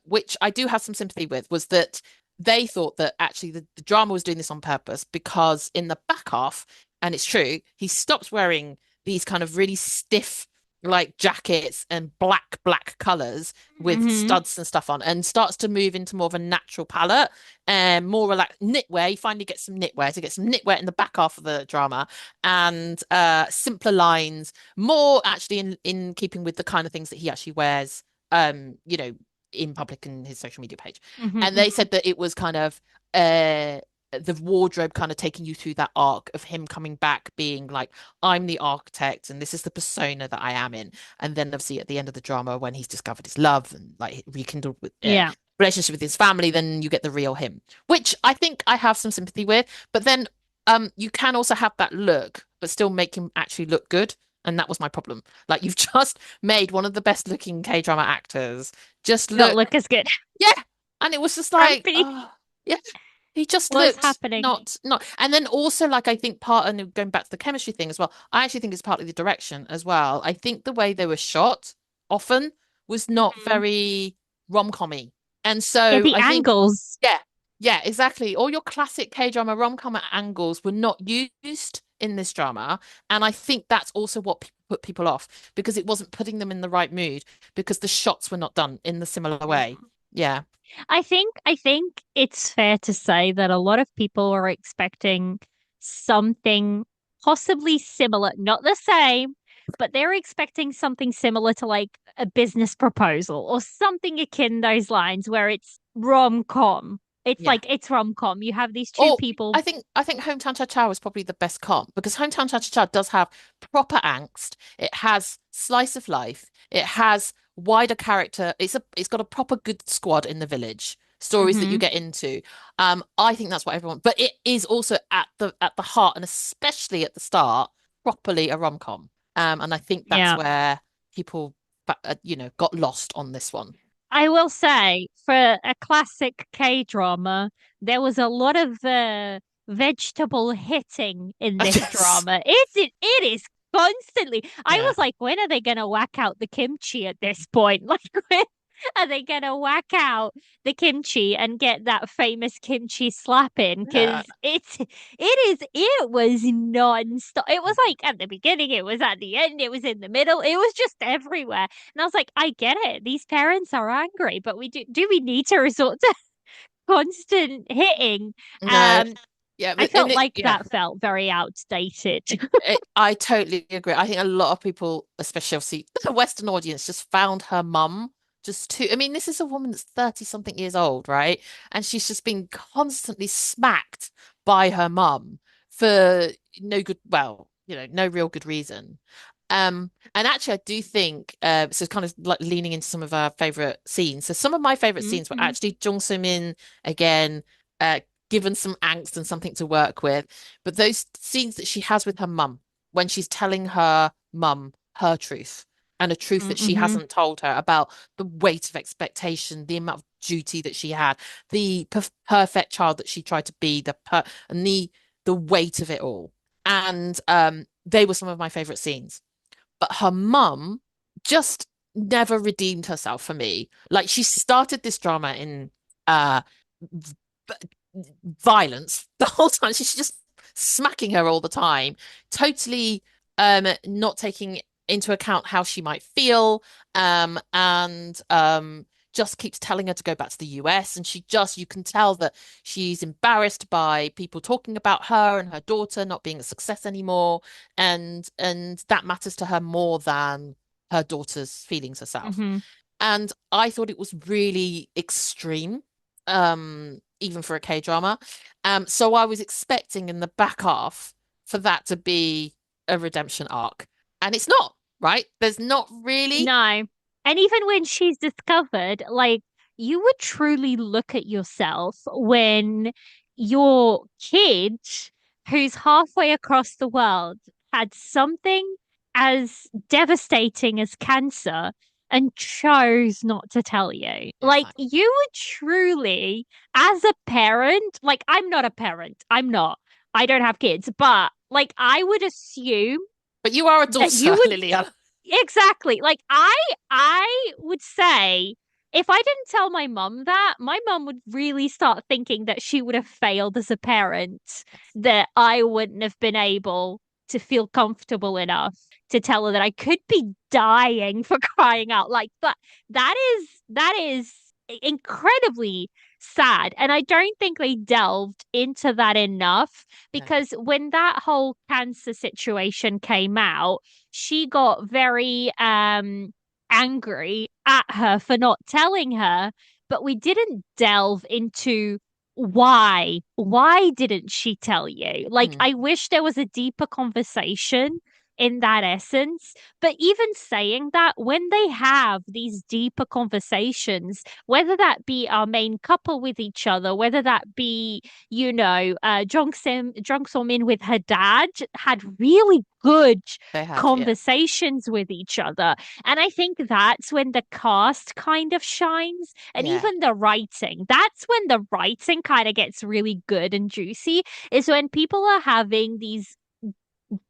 which I do have some sympathy with, was that they thought that actually the drama was doing this on purpose because in the back half, and it's true, he stops wearing these kind of really stiff like jackets and black colors with Hmm. studs and stuff on and starts to move into more of a natural palette and more relaxed knitwear. He finally gets some knitwear to get some knitwear in the back half of the drama and simpler lines, more actually in keeping with the kind of things that he actually wears, in public and his social media page. And they Hmm. said that it was kind of uh the wardrobe kind of taking you through that arc of him coming back being like, I'm the architect and this is the persona that I am in. And then obviously at the end of the drama when he's discovered his love and like rekindled with Yeah. relationship with his family, then you get the real him, which I think I have some sympathy with. But then you can also have that look, but still make him actually look good. And that was my problem. Like you've just made one of the best looking K-drama actors just Not look, look as good. yeah. And it was just like, Grumpy. oh, yeah. He just What's looked happening? not. And then also, like, I think part, and going back to the chemistry thing as well, I actually think it's partly the direction as well. I think the way they were shot often was not Hmm. very rom-commy. And Yeah, so the I think, angles. yeah, yeah, exactly. All your classic K-drama rom-com angles were not used in this drama. And I think that's also what put people off because it wasn't putting them in the right mood because the shots were not done in the similar way. Yeah. I think it's fair to say that a lot of people are expecting something possibly similar, not the same, but they're expecting something similar to like a business proposal or something akin those lines where it's rom-com. It's Yeah. like it's rom-com. You have these two Or people. I think Hometown Cha Cha was probably the best comp because Hometown Cha Cha Cha does have proper angst. It has slice of life. It has wider character. It's got a proper good squad in the village. Stories that you Hmm. get into. I think that's what everyone. But it is also at the heart and especially at the start, properly a rom-com. And I think that's Yeah. where people, got lost on this one. I will say, for a classic K drama, there was a lot of vegetable hitting in this Yes. drama. It is constantly. I Yeah. was like, when are they gonna whack out the kimchi at this point? Like, when are they gonna whack out the kimchi and get that famous kimchi slap in? Yeah. Because it was non-stop. It was like at the beginning, it was at the end, it was in the middle, it was just everywhere. And I was like, I get it. These parents are angry, but do we need to resort to constant hitting? No. Um, Yeah, I but and felt like yeah. that felt very outdated. I totally agree. I think a lot of people, especially obviously the Western audience, just found her mum just too. I mean, this is a woman that's 30 something years old, right? And she's just been constantly smacked by her mum for no good, well, no real good reason. And actually, I do think so. Kind of like leaning into some of our favorite scenes. So some of my favorite scenes were Mhm. actually Jung So Min again, uh, given some angst and something to work with. But those scenes that she has with her mum, when she's telling her mum her truth and a truth that she Mhm. hasn't told her about the weight of expectation, the amount of duty that she had, the perfect child that she tried to be, and the weight of it all. And they were some of my favorite scenes. But her mum just never redeemed herself for me. Like she started this drama in uh violence the whole time. She's just smacking her all the time, totally not taking into account how she might feel, and just keeps telling her to go back to the US. And you can tell that she's embarrassed by people talking about her and her daughter not being a success anymore. And that matters to her more than her daughter's feelings herself. Mhm. And I thought it was really extreme, even for a K-drama. So I was expecting in the back half for that to be a redemption arc. And it's not, right? There's not really. No. And even when she's discovered, like, you would truly look at yourself when your kid who's halfway across the world had something as devastating as cancer and chose not to tell you. Like, Exactly. you would truly, as a parent, like, I'm not a parent, I'm not, I don't have kids, but like, I would assume But you are a that you daughter, would Liliana. exactly. Like I would say if I didn't tell my mum that, my mum would really start thinking that she would have failed as a parent, Yes. that I wouldn't have been able to feel comfortable enough to tell her that I could be dying for crying out. Like that is incredibly sad. And I don't think they delved into that enough No. because when that whole cancer situation came out, she got very angry at her for not telling her, but we didn't delve into why didn't she tell you? Like, Mm. I wish there was a deeper conversation in that essence. But even saying that, when they have these deeper conversations, whether that be our main couple with each other, whether that be, Jung So Min with her dad, had really good They have, yeah. conversations with each other. And I think that's when the cast kind of shines, and Yeah. even the writing. That's when the writing kind of gets really good and juicy, is when people are having these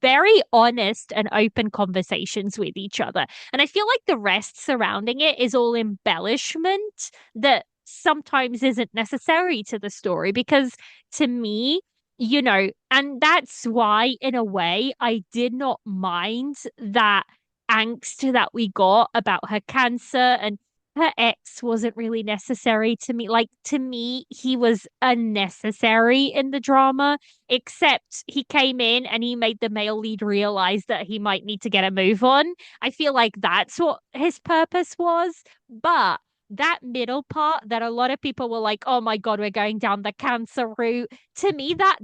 very honest and open conversations with each other. And I feel like the rest surrounding it is all embellishment that sometimes isn't necessary to the story. Because to me, and that's why, in a way, I did not mind that angst that we got about her cancer, and her ex wasn't really necessary to me. Like, to me, he was unnecessary in the drama, except he came in and he made the male lead realize that he might need to get a move on. I feel like that's what his purpose was. But that middle part that a lot of people were like, oh my God, we're going down the cancer route. To me, that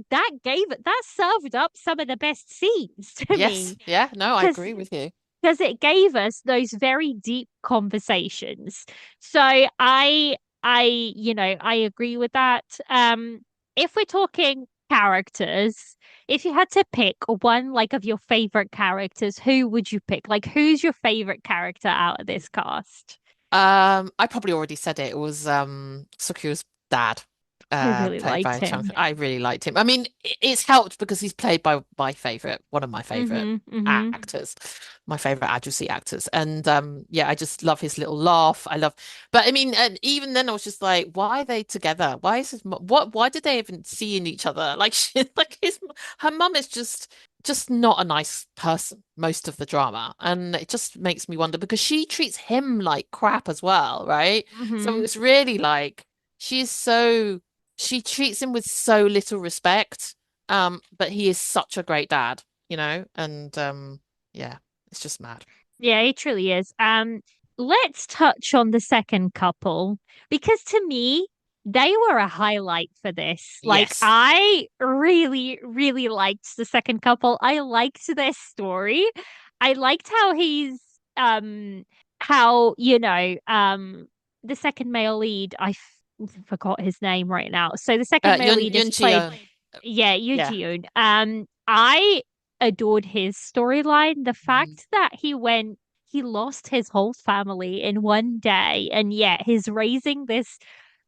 served up some of the best scenes to Yes. me. Yeah. No, I Because agree with you. it gave us those very deep conversations. So I agree with that. If we're talking characters, if you had to pick one like of your favorite characters, who would you pick? Like, who's your favorite character out of this cast? I probably already said it. It was Sukyu's dad, I really played liked by Chung. him. I really liked him. I mean, it's helped because he's played by one of my favorite Mm-hmm. Mm-hmm. actors, my favorite Ajusi actors. And yeah, I just love his little laugh. But I mean, and even then I was just like, why are they together? Why is why did they even see in each other? Like her mum is just not a nice person most of the drama, and it just makes me wonder because she treats him like crap as well, right? So Mm-hmm. it's really like she's so she treats him with so little respect, but he is such a great dad, and yeah, it's just mad. Yeah, it truly is. Let's touch on the second couple because to me, they were a highlight for this. Like, Yes. I really, really liked the second couple. I liked their story. I liked the second male lead, forgot his name right now. So the second male lead is Yun played, Chi-yeon. yeah, Yoo Yeah. Ji-yoon. I adored his storyline. The Mm. fact that he lost his whole family in one day, and yet he's raising this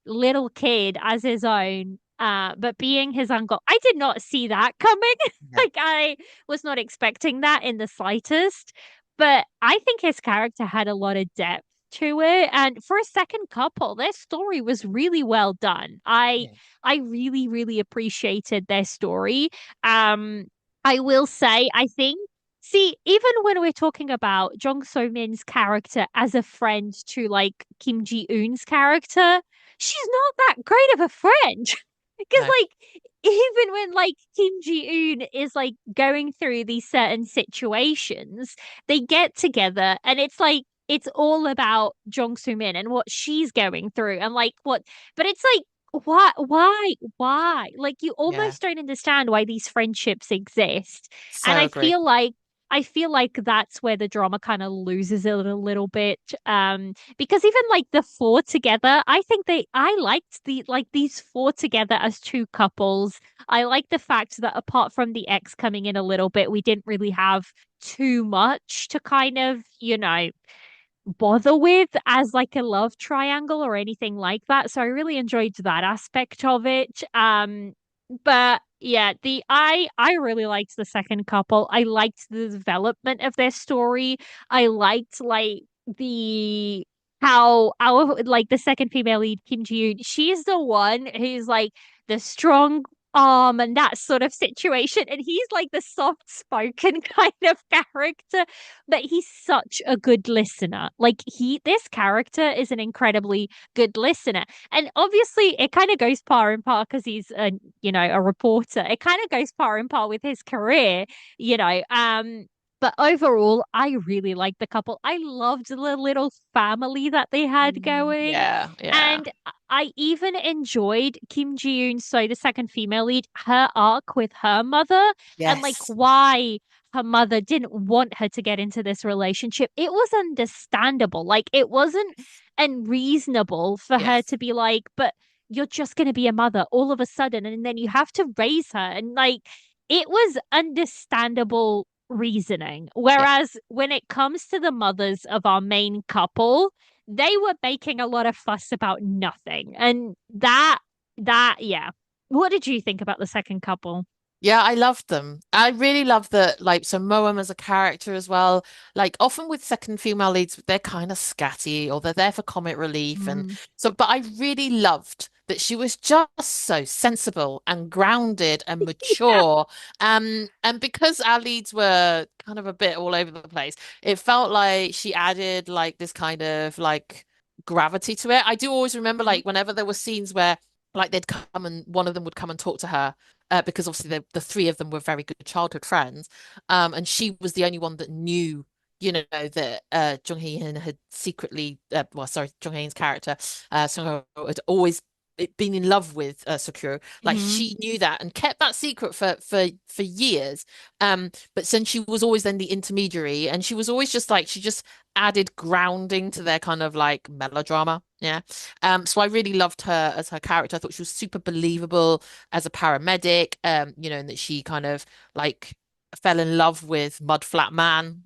little kid as his own, but being his uncle. I did not see that coming. Yeah. Like, I was not expecting that in the slightest. But I think his character had a lot of depth to it. And for a second couple, their story was really well done. Yeah. I really, really appreciated their story. Um, I will say, I think, see, even when we're talking about Jung So Min's character as a friend to like Kim Ji Eun's character, she's not that great of a friend. Because No. like, even when like Kim Ji Eun is like going through these certain situations, they get together and it's like it's all about Jung Soo Min and what she's going through and like what, but it's like why? Like, you Yeah. almost don't understand why these friendships exist. And So I agree. feel like I feel like that's where the drama kind of loses it a little bit. Because even like the four together, I liked these four together as two couples. I like the fact that apart from the ex coming in a little bit, we didn't really have too much to kind of, bother with as like a love triangle or anything like that. So I really enjoyed that aspect of it. But yeah, the I really liked the second couple. I liked the development of their story. I liked like the how our like the second female lead, Kim Ji-yoon, she's the one who's like the strong arm and that sort of situation. And he's like the soft spoken kind of character, but he's such a good listener. Like this character is an incredibly good listener. And obviously it kind of goes par and par because he's a reporter. It kind of goes par and par with his career, you know. But overall, I really liked the couple. I loved the little family that they had going. Yeah, yeah. And I even enjoyed Kim Ji-yoon, so the second female lead, her arc with her mother and like Yes. why her mother didn't want her to get into this relationship. It was understandable. Like it wasn't unreasonable for her Yes. to be like, but you're just going to be a mother all of a sudden and then you have to raise her. And like it was understandable reasoning. Yeah. Whereas when it comes to the mothers of our main couple, they were making a lot of fuss about nothing. And yeah. What did you think about the second couple? Yeah, I loved them. I really love that, like, so Moam as a character as well. Like, often with second female leads, they're kind of scatty or they're there for comic relief. And Mm. so, but I really loved that she was just so sensible and grounded and Yeah. mature. And because our leads were kind of a bit all over the place, it felt like she added like this kind of like gravity to it. I do always remember Mhm. like whenever there were scenes where like they'd come and one of them would come and talk to her because obviously the three of them were very good childhood friends. And she was the only one that knew, that Jung Hee-hin had secretly, well, sorry, Jung Hee-hin's character, Sung Ho, had always been in love with Sakura. Like Mhm. she knew that and kept that secret for years. But since she was always then the intermediary, and she was always just like she just added grounding to their kind of like melodrama. Yeah. So I really loved her as her character. I thought she was super believable as a paramedic, and that she kind of like fell in love with Mud Flat Man,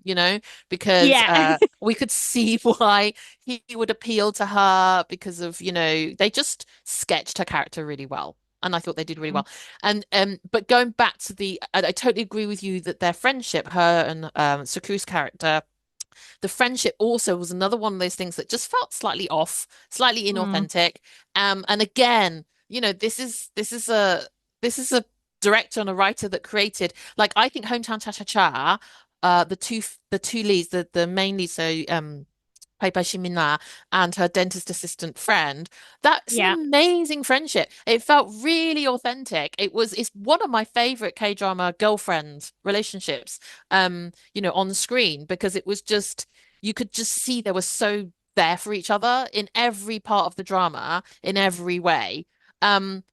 because Yeah. we could see why he would appeal to her because of, they just sketched her character really well. And I thought they did really well. And but going back to I totally agree with you that their friendship, her and Saku's character, the friendship also was another one of those things that just felt slightly off, slightly Mm. inauthentic. And again, this is a director and a writer that created like I think Hometown Cha Cha Cha, the two leads, the main lead, so played by Shimina and her dentist assistant friend. That's an Yeah. amazing friendship. It felt really authentic. It's one of my favorite K-drama girlfriend relationships, on screen because it was just you could just see they were so there for each other in every part of the drama, in every way. Um,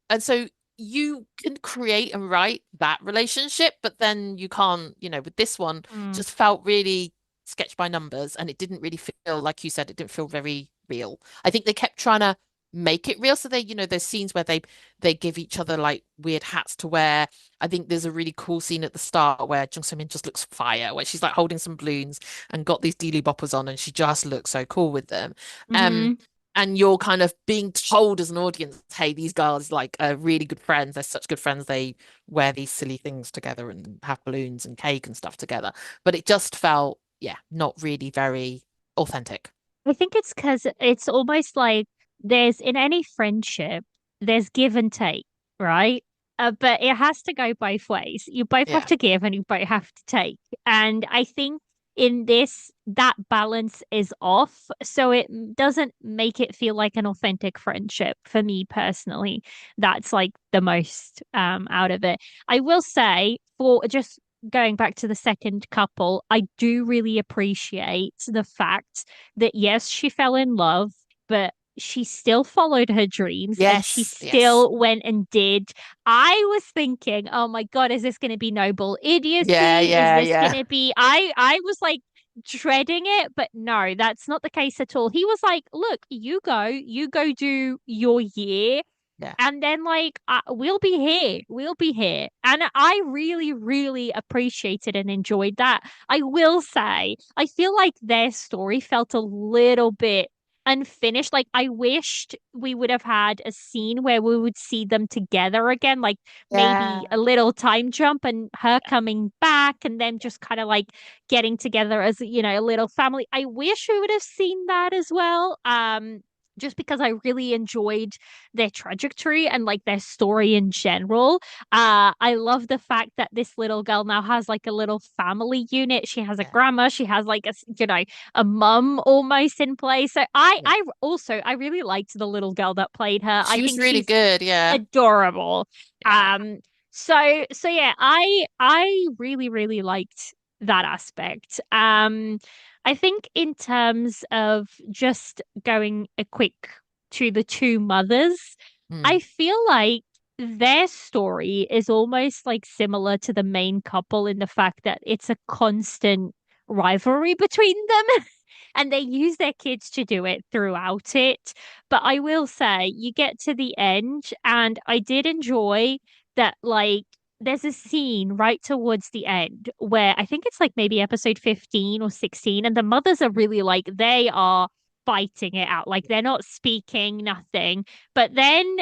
and so you can create and write that relationship, but then you can't, with this one, Mm. just felt really sketch by numbers and it didn't really feel like you said it didn't feel very real. I think they kept trying to make it real, so there's scenes where they give each other like weird hats to wear. I think there's a really cool scene at the start where Jung So Min just looks fire, where she's like holding some balloons and got these dealy boppers on and she just looks so cool with them. um Hmm. and you're kind of being told as an audience, hey, these girls like are really good friends, they're such good friends, they wear these silly things together and have balloons and cake and stuff together, but it just felt, yeah, not really very authentic. I think it's because it's almost like there's in any friendship, there's give and take, right? But it has to go both ways. You both have Yeah. to give and you both have to take. And I think in this, that balance is off. So it doesn't make it feel like an authentic friendship for me personally. That's like the most out of it. I will say, for just going back to the second couple, I do really appreciate the fact that yes, she fell in love, but she still followed her dreams and she Yes, yes. still went and did. I was thinking, oh my God, is this going to be noble Yeah, idiocy? Is yeah, this going yeah. to be, I was like dreading it, but no, that's not the case at all. He was like, look, you go do your year. Yeah. And then, like, we'll be here. We'll be here. And I really, really appreciated and enjoyed that. I will say, I feel like their story felt a little bit unfinished. Like, I wished we would have had a scene where we would see them together again, like maybe Yeah. a little time jump and her coming back and them just kind of like getting together as, a little family. I wish we would have seen that as well. Just because I really enjoyed their trajectory and like their story in general. I love the fact that this little girl now has like a little family unit. She has a Yeah. grandma. She has like a mum almost in place. So Yeah. I really liked the little girl that played her. I She was think really she's good. Yeah. adorable. Yeah. So yeah, I really really liked that aspect. I think in terms of just going a quick to the two mothers, I Mm. feel like their story is almost like similar to the main couple in the fact that it's a constant rivalry between them. And they use their kids to do it throughout it. But I will say, you get to the end, and I did enjoy that, like, there's a scene right towards the end where I think it's like maybe episode 15 or 16, and the mothers are really like, they are fighting it out. Like, they're not speaking, nothing. But then,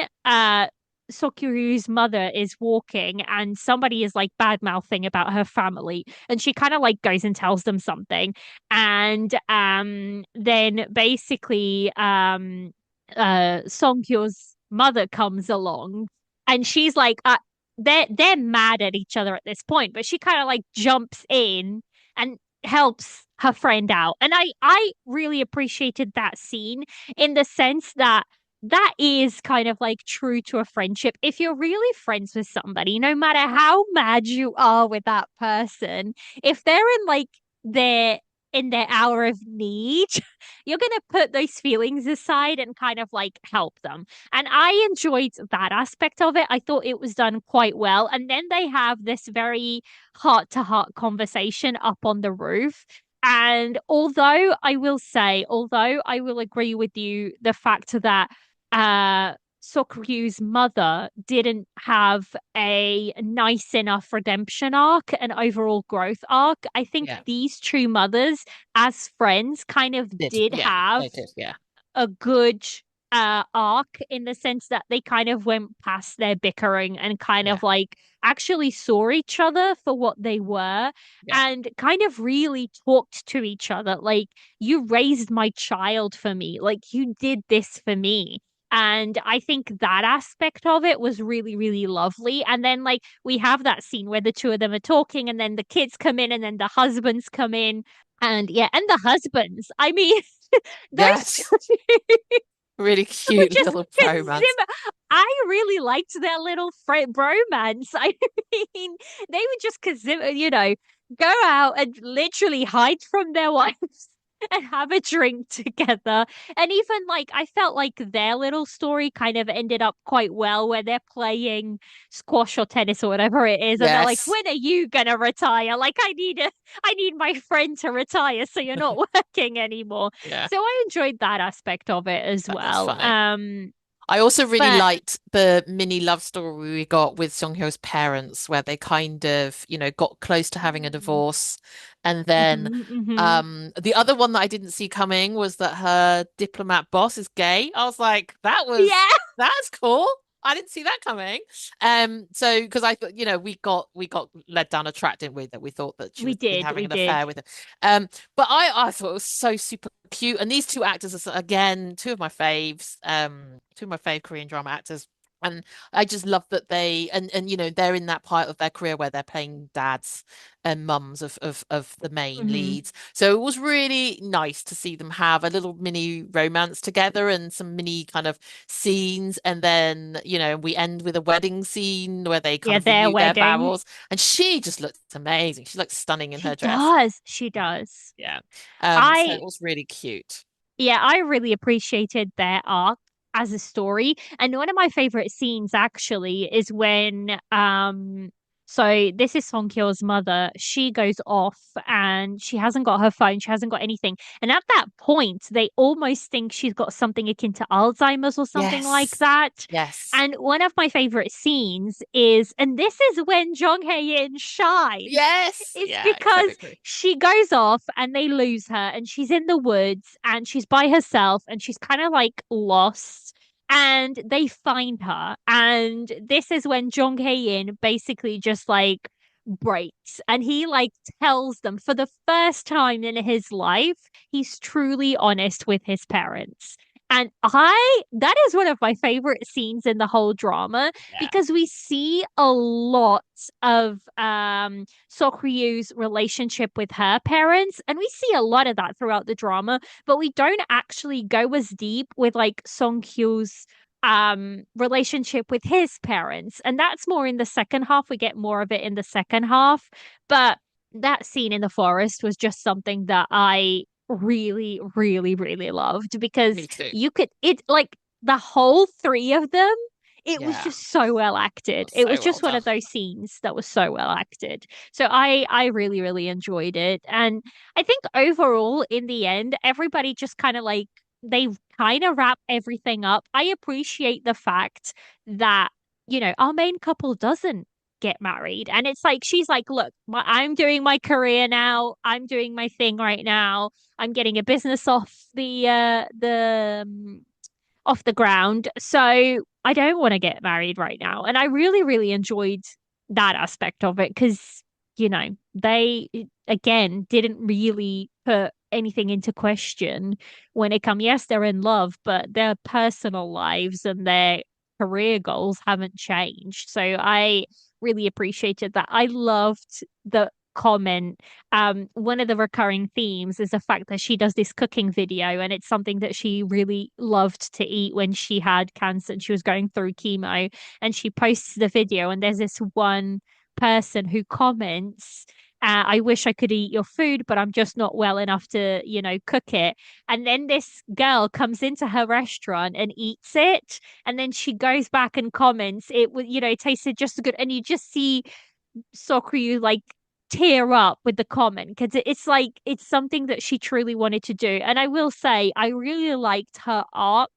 Sokyu's mother is walking and somebody is like bad mouthing about her family and she kind of like goes and tells them something and then basically Songkyo's mother comes along and she's like they're mad at each other at this point, but she kind of like jumps in and helps her friend out. And I really appreciated that scene in the sense that that is kind of like true to a friendship. If you're really friends with somebody, no matter how mad you are with that person, if they're in like their their hour of need, you're going to put those feelings aside and kind of like help them. And I enjoyed that aspect of it. I thought it was done quite well. And then they have this very heart to heart conversation up on the roof. And although I will agree with you, the fact that Sokuryu's mother didn't have a nice enough redemption arc and overall growth arc. I think Yeah. these two mothers, as friends, kind of Did. did Yeah. have They did. Yeah. a good arc in the sense that they kind of went past their bickering and kind Yeah. of like actually saw each other for what they were Yeah. and kind of really talked to each other like you raised my child for me, like you did this for me. And I think that aspect of it was really, really lovely. And then, like, we have that scene where the two of them are talking, and then the kids come in, and then the husbands come in. And yeah, and the husbands. I mean, those Yes. two Really were cute just little bromance. consumer. I really liked their little bromance. I mean, they would just go out and literally hide from their wives and have a drink together. And even like I felt like their little story kind of ended up quite well where they're playing squash or tennis or whatever it is, and they're like, Yes. when are you gonna retire? Like I need my friend to retire so you're not working anymore. Yeah. So I enjoyed that aspect of it as That was well. funny. I also really But liked the mini love story we got with Song Hyo's parents, where they kind of, got close to having a mm, divorce. And then mhm, mhm. the other one that I didn't see coming was that her diplomat boss is gay. I was like, Yeah, that's cool. I didn't see that coming. So because I thought, we got led down a track, didn't we, that we thought that she was having we an did. affair with him. But I thought it was so super cute. And these two actors are again two of my faves, two of my fave Korean drama actors. And I just love that they're in that part of their career where they're playing dads and mums of the main Mhm. leads. So it was really nice to see them have a little mini romance together and some mini kind of scenes. And then, we end with a wedding scene where they kind Yeah, of their renew their wedding. vows. And she just looked amazing. She looked stunning in She her dress. does. She does. Yeah. So it I was really cute. Yeah, I really appreciated their arc as a story. And one of my favorite scenes actually is when so this is Song Kyo's mother. She goes off and she hasn't got her phone, she hasn't got anything. And at that point, they almost think she's got something akin to Alzheimer's or something like Yes. that. Yes. And one of my favorite scenes is, and this is when Jung Hae-in shines. Yes. It's Yeah, I totally because agree. she goes off and they lose her and she's in the woods and she's by herself and she's kind of like lost and they find her and this is when Jong Hae-in basically just like breaks and he like tells them for the first time in his life he's truly honest with his parents. And I, that is one of my favorite scenes in the whole drama Yeah. because we see a lot of Sokryu's relationship with her parents, and we see a lot of that throughout the drama, but we don't actually go as deep with like Song Kyu's relationship with his parents. And that's more in the second half. We get more of it in the second half. But that scene in the forest was just something that I really, really, really loved because Me too. you could it like the whole three of them, it was Yeah. just so well acted. That's It was so well just one done. of those scenes that was so well acted. So I really, really enjoyed it. And I think overall, in the end, everybody just kind of like they kind of wrap everything up. I appreciate the fact that, our main couple doesn't get married. And it's like she's like, look, I'm doing my career now. I'm doing my thing right now. I'm getting a business off the ground. So I don't want to get married right now. And I really, really enjoyed that aspect of it because, they again didn't really put anything into question when it come. Yes, they're in love, but their personal lives and their career goals haven't changed. So I really appreciated that. I loved the comment. One of the recurring themes is the fact that she does this cooking video, and it's something that she really loved to eat when she had cancer and she was going through chemo. And she posts the video, and there's this one person who comments, I wish I could eat your food, but I'm just not well enough to, cook it. And then this girl comes into her restaurant and eats it. And then she goes back and comments, it tasted just as good. And you just see Sokryu like tear up with the comment because it's like it's something that she truly wanted to do. And I will say, I really liked her arc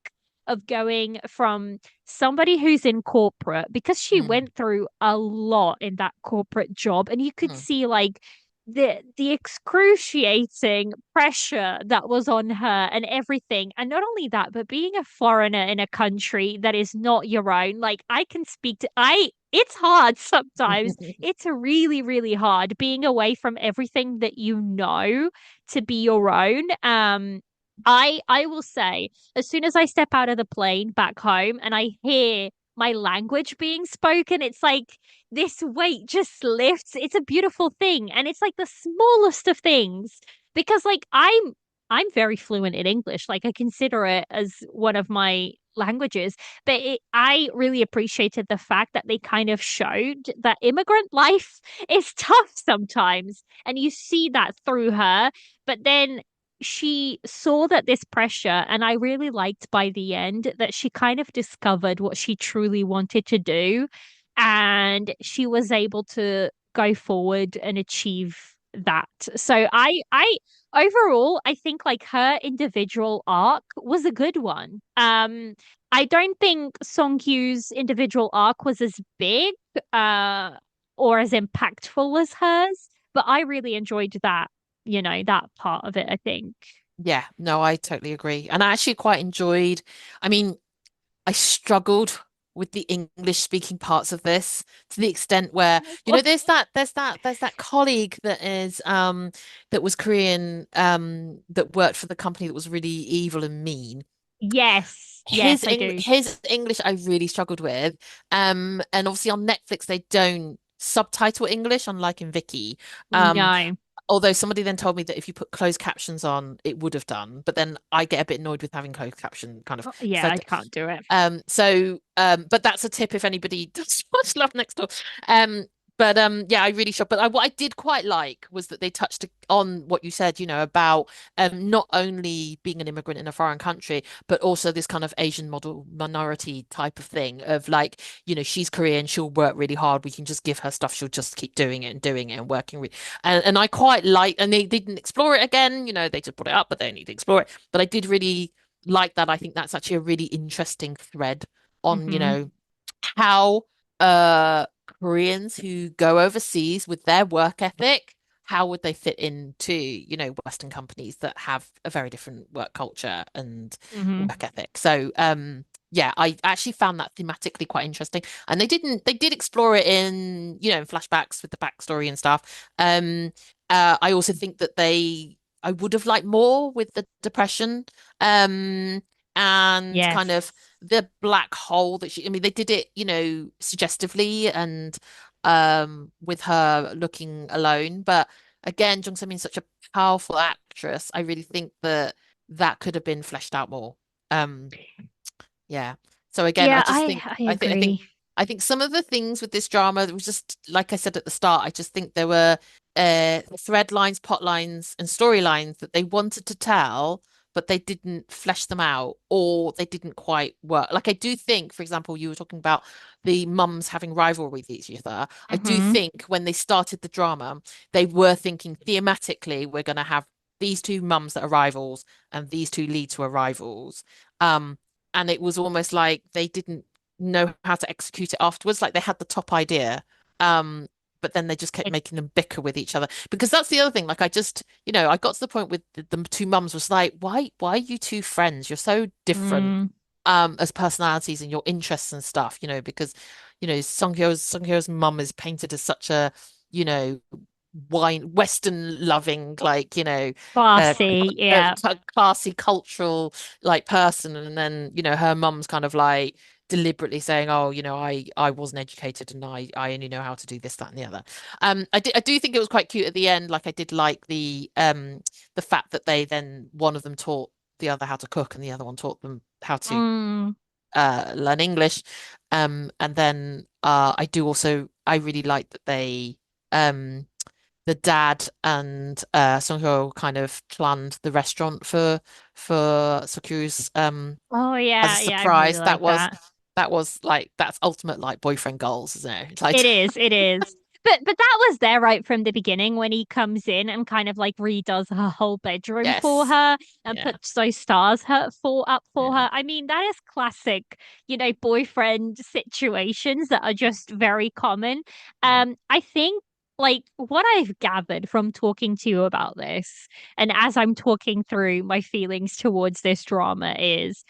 of going from somebody who's in corporate because she Mm, went through a lot in that corporate job, and you could mm. see like the excruciating pressure that was on her and everything. And not only that, but being a foreigner in a country that is not your own, like I can speak to I it's hard sometimes. It's really, really hard being away from everything that you know to be your own. I will say, as soon as I step out of the plane back home and I hear my language being spoken, it's like this weight just lifts. It's a beautiful thing. And it's like the smallest of things. Because like I'm very fluent in English. Like I consider it as one of my languages. But I really appreciated the fact that they kind of showed that immigrant life is tough sometimes. And you see that through her. But then she saw that this pressure, and I really liked by the end that she kind of discovered what she truly wanted to do. And she was able to go forward and achieve that. So I overall, I think like her individual arc was a good one. I don't think Song Kyu's individual arc was as big uh or as impactful as hers, but I really enjoyed that part of it, I think. Yeah, no, I totally agree. And I actually quite enjoyed, I mean, I struggled with the English speaking parts of this to the extent where, there's that colleague that was Korean, that worked for the company that was really evil and mean. Yes, His yes, I Eng do. his English I really struggled with. And obviously on Netflix they don't subtitle English, unlike in Vicky. Um, No. Although somebody then told me that if you put closed captions on, it would have done. But then I get a bit annoyed with having closed caption kind of because Yeah, I can't do it. but that's a tip if anybody does watch Love Next Door. But yeah, I really shocked. But what I did quite like was that they touched on what you said, about not only being an immigrant in a foreign country, but also this kind of Asian model minority type of thing of like, she's Korean, she'll work really hard. We can just give her stuff, she'll just keep doing it and doing it and working and I quite like, and they didn't explore it again, they just put it up, but they need to explore it. But I did really like that. I think that's actually a really interesting thread on, Hmm. how uh Koreans who go overseas with their work ethic, how would they fit into, Western companies that have a very different work culture and Hmm. work ethic? So, yeah, I actually found that thematically quite interesting. And they did explore it in, in flashbacks with the backstory and stuff. I also think that I would have liked more with the depression, and kind of Yes. the black hole that I mean, they did it, suggestively and with her looking alone. But again, Jung Se-min's such a powerful actress. I really think that that could have been fleshed out more. Um, yeah. So again, I Yeah, just I think I I think agree. I think some of the things with this drama, it was just like I said at the start, I just think there were thread lines, plot lines, and storylines that they wanted to tell, but they didn't flesh them out or they didn't quite work. Like I do think, for example, you were talking about the mums having rivalry with each other. I do Hmm. think when they started the drama, they were thinking thematically, we're going to have these two mums that are rivals and these two leads who are rivals. Um, and it was almost like they didn't know how to execute it afterwards. Like they had the top idea, but then they just kept It, making them bicker with each other. Because that's the other thing. Like I just, I got to the point with the two mums was like, why are you two friends? You're so different, mm, as personalities and your interests and stuff. Because, Song Hyo's mum is painted as such a, you know, Western loving, like, uh, Classy, yeah. classy cultural like person, and then her mum's kind of like deliberately saying, oh, I wasn't educated and I only know how to do this, that, and the other. I do think it was quite cute at the end. Like I did like the fact that they then one of them taught the other how to cook and the other one taught them how to Mm. learn English. And then I really like that they um the dad and Sung Ho kind of planned the restaurant for Sukyu's Oh as a yeah, yeah, I really surprise. like that. That was like that's ultimate like boyfriend goals, isn't it? It's like It is, it is. But that was there right from the beginning when he comes in and kind of like redoes her whole bedroom for yes, her and yeah, puts those stars up for yeah, her. I mean, that is classic, boyfriend situations that are just very common. yeah. I think like what I've gathered from talking to you about this, and as I'm talking through my feelings towards this drama is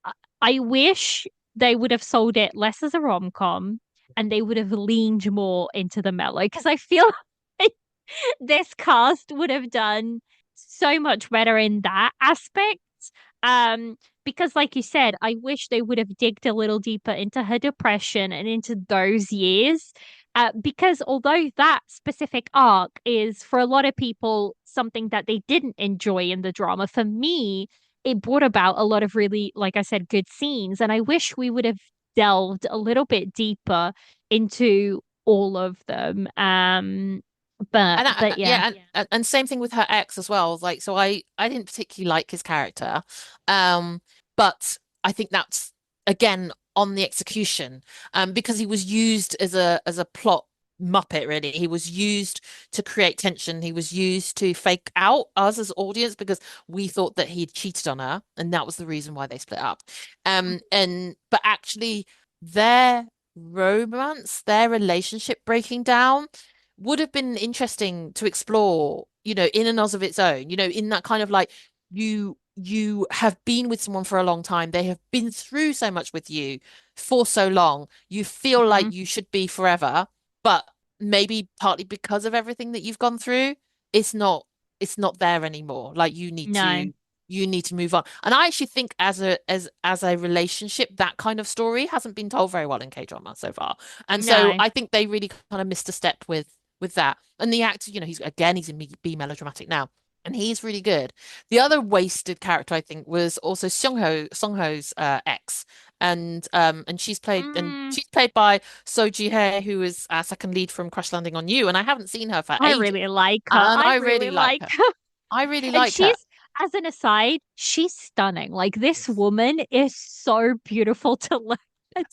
I I wish they would have sold it less as a rom-com and they would have leaned more into the mellow because I feel like this cast would have done so much better in that aspect. Because like you said, I wish they would have digged a little deeper into her depression and into those years. Because although that specific arc is for a lot of people something that they didn't enjoy in the drama, for me, it brought about a lot of really, like I said, good scenes. And I wish we would have delved a little bit deeper into all of them. And But yeah. yeah, and same thing with her ex as well. Like, so I didn't particularly like his character, um, but I think that's again on the execution, because he was used as a plot muppet. Really, he was used to create tension. He was used to fake out us as audience because we thought that he'd cheated on her, and that was the reason why they split up. And but actually, their romance, their relationship breaking down would have been interesting to explore, in and of its own, in that kind of like you have been with someone for a long time. They have been through so much with you for so long. You feel like Mhm. you should be forever, but maybe partly because of everything that you've gone through, it's not it's not there anymore. Like No, you need to move on. And I actually think as a relationship, that kind of story hasn't been told very well in K-drama so far. And so no. I think they really kind of missed a step with that. And the actor, he's in be melodramatic now, and he's really good. The other wasted character, I think, was also Songho's ex. and Mm, she's played by Soju, who is our second lead from Crash Landing on You, and I haven't seen her for I ages, really like her. and I I really really like like her. her. I really And like her. as an aside, she's stunning. Like this Yes, woman is so beautiful to look at.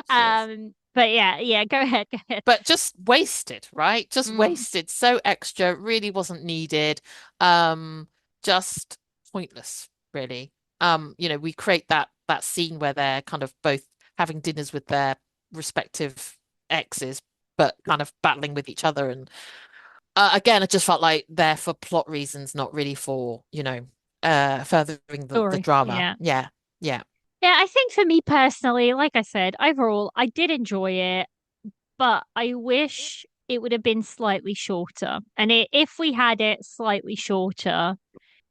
she is. But yeah, yeah, go ahead, go ahead. But just wasted, right? Just Mm, wasted. So extra, really wasn't needed. Um, just pointless, really. We create that scene where they're kind of both having dinners with their respective exes, but kind of battling with each other. And again, it just felt like they're for plot reasons, not really for, furthering the Story. drama. Yeah. Yeah, yeah, Yeah, I think for me personally, like I said, overall, I did enjoy it, but I wish it would have been slightly shorter. And if we had it slightly shorter,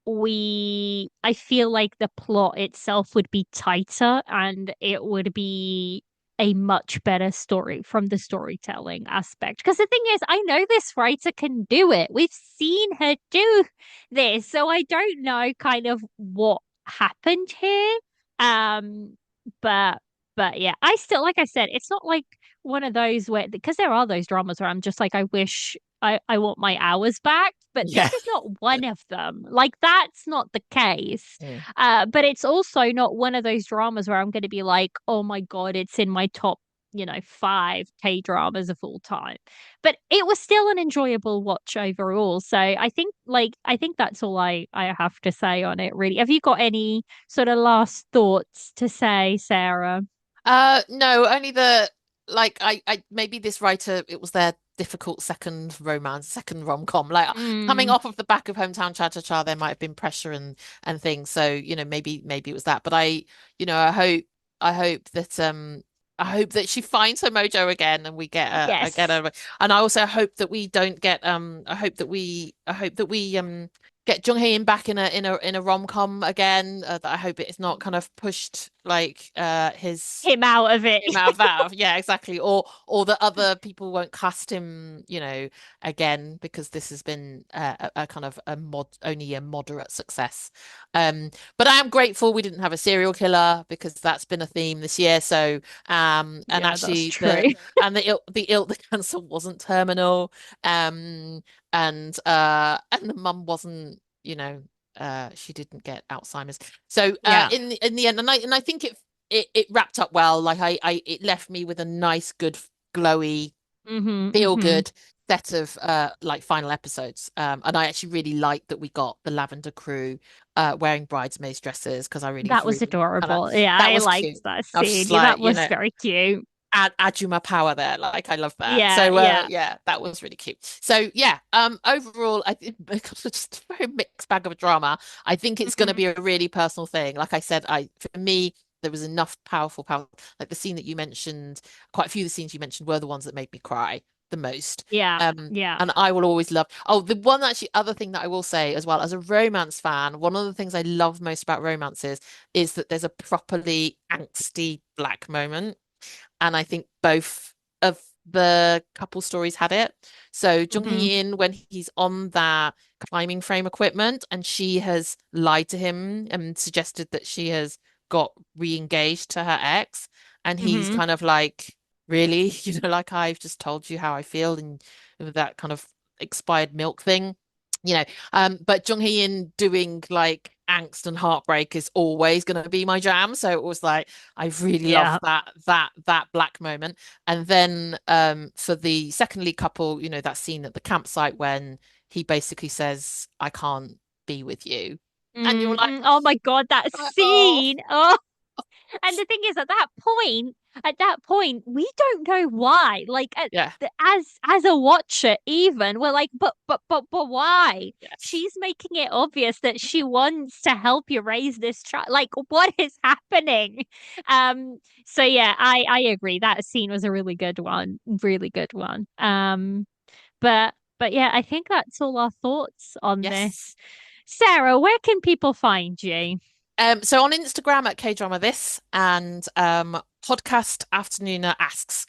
I feel like the plot itself would be tighter and it would be a much better story from the storytelling aspect. Because the thing is, I know this writer can do it. We've seen her do this. So I don't know kind of what happened here. Um, but but yeah, I still like I said, it's not like one of those where because there are those dramas where I'm just like, I wish I want my hours back, but yeah. this is not one of them. Like that's not the case. Mm. But it's also not one of those dramas where I'm going to be like, oh my God, it's in my top, 5 dramas of all time. But it was still an enjoyable watch overall. So I think that's all I have to say on it, really. Have you got any sort of last thoughts to say, Sarah? No, only the like I maybe this writer it was their difficult second romance, second rom-com. Like coming Mm, off of the back of Hometown Cha-Cha-Cha, there might have been pressure and things. So, maybe it was that. But I hope that I hope that she finds her mojo again and we get yes. a and I also hope that we don't get I hope that we get Jung Hae-in back in a rom-com again. That I hope it's not kind of pushed like his Him out of it. him out of that. Yeah, exactly. Or that other people won't cast him, again because this has been a kind of only a moderate success. But I am grateful we didn't have a serial killer because that's been a theme this year. So and Yeah, that's actually true. the cancer wasn't terminal. Um and the mum wasn't, she didn't get Alzheimer's. So Yeah. in the end, and I think it wrapped up well. Like it left me with a nice, good, glowy, feel Hmm. good set of like final episodes. And I actually really liked that we got the Lavender crew wearing bridesmaids dresses because I really, That was really kind of adorable. Yeah, that I was liked cute. that I was scene. just Yeah, that like, was very cute. add you my power there. Like I love that. Yeah, So yeah. yeah, that was really cute. So yeah, overall I think because it's just a very mixed bag of a drama. I think it's going to Hmm. be a really personal thing. Like I said, I for me there was enough power like the scene that you mentioned, quite a few of the scenes you mentioned were the ones that made me cry the most. Yeah, Um yeah. and I will always love. Oh, the one actually other thing that I will say as well as a romance fan, one of the things I love most about romances is that there's a properly angsty black moment. And I think both of the couple stories had it. So Jung Hmm. Hee-in, when he's on that climbing frame equipment and she has lied to him and suggested that she has got re-engaged to her ex, and he's Hmm. kind of like, really? Like I've just told you how I feel and that kind of expired milk thing. But Jung Hee-in doing like angst and heartbreak is always going to be my jam. So it was like I really love Yeah. that black moment. And then for the second lead couple, that scene at the campsite when he basically says, I can't be with you. And you're like, Oh my God, that oh, scene. Oh, and the thing is, at that point, we don't know why. Like, yeah, as a watcher, even we're like, but why? yes. She's making it obvious that she wants to help you raise this child. Like, what is happening? So yeah, I agree. That scene was a really good one. But yeah, I think that's all our thoughts on Yes. this. Sarah, where can people find you? So on Instagram at KdramaThis and podcast Afternoona Asks,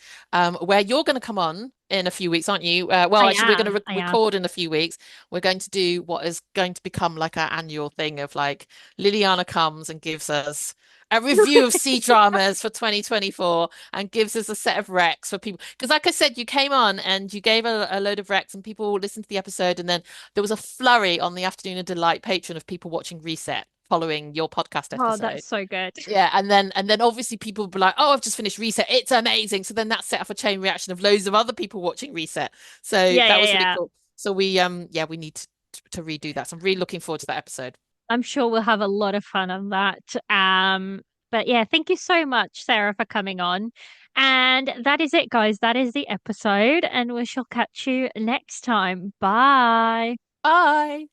where you're going to come on in a few weeks, aren't you? Well, I actually, we're going to am. I am. record in a few weeks. We're going to do what is going to become like our annual thing of like Liliana comes and gives us a review of C dramas for 2024 and gives us a set of recs for people. Because, like I said, you came on and you gave a load of recs, and people listened to the episode, and then there was a flurry on the Afternoon of Delight Patreon of people watching Reset following your podcast Oh, episode. that's so good. Yeah, and then obviously people will be like, "Oh, I've just finished Reset. It's amazing." So then that set off a chain reaction of loads of other people watching Reset. So Yeah, that yeah, was really yeah. cool. So yeah, we need to redo that. So I'm really looking forward to that episode. I'm sure we'll have a lot of fun on that. But yeah, thank you so much, Sarah, for coming on. And that is it, guys. That is the episode, and we shall catch you next time. Bye. Bye.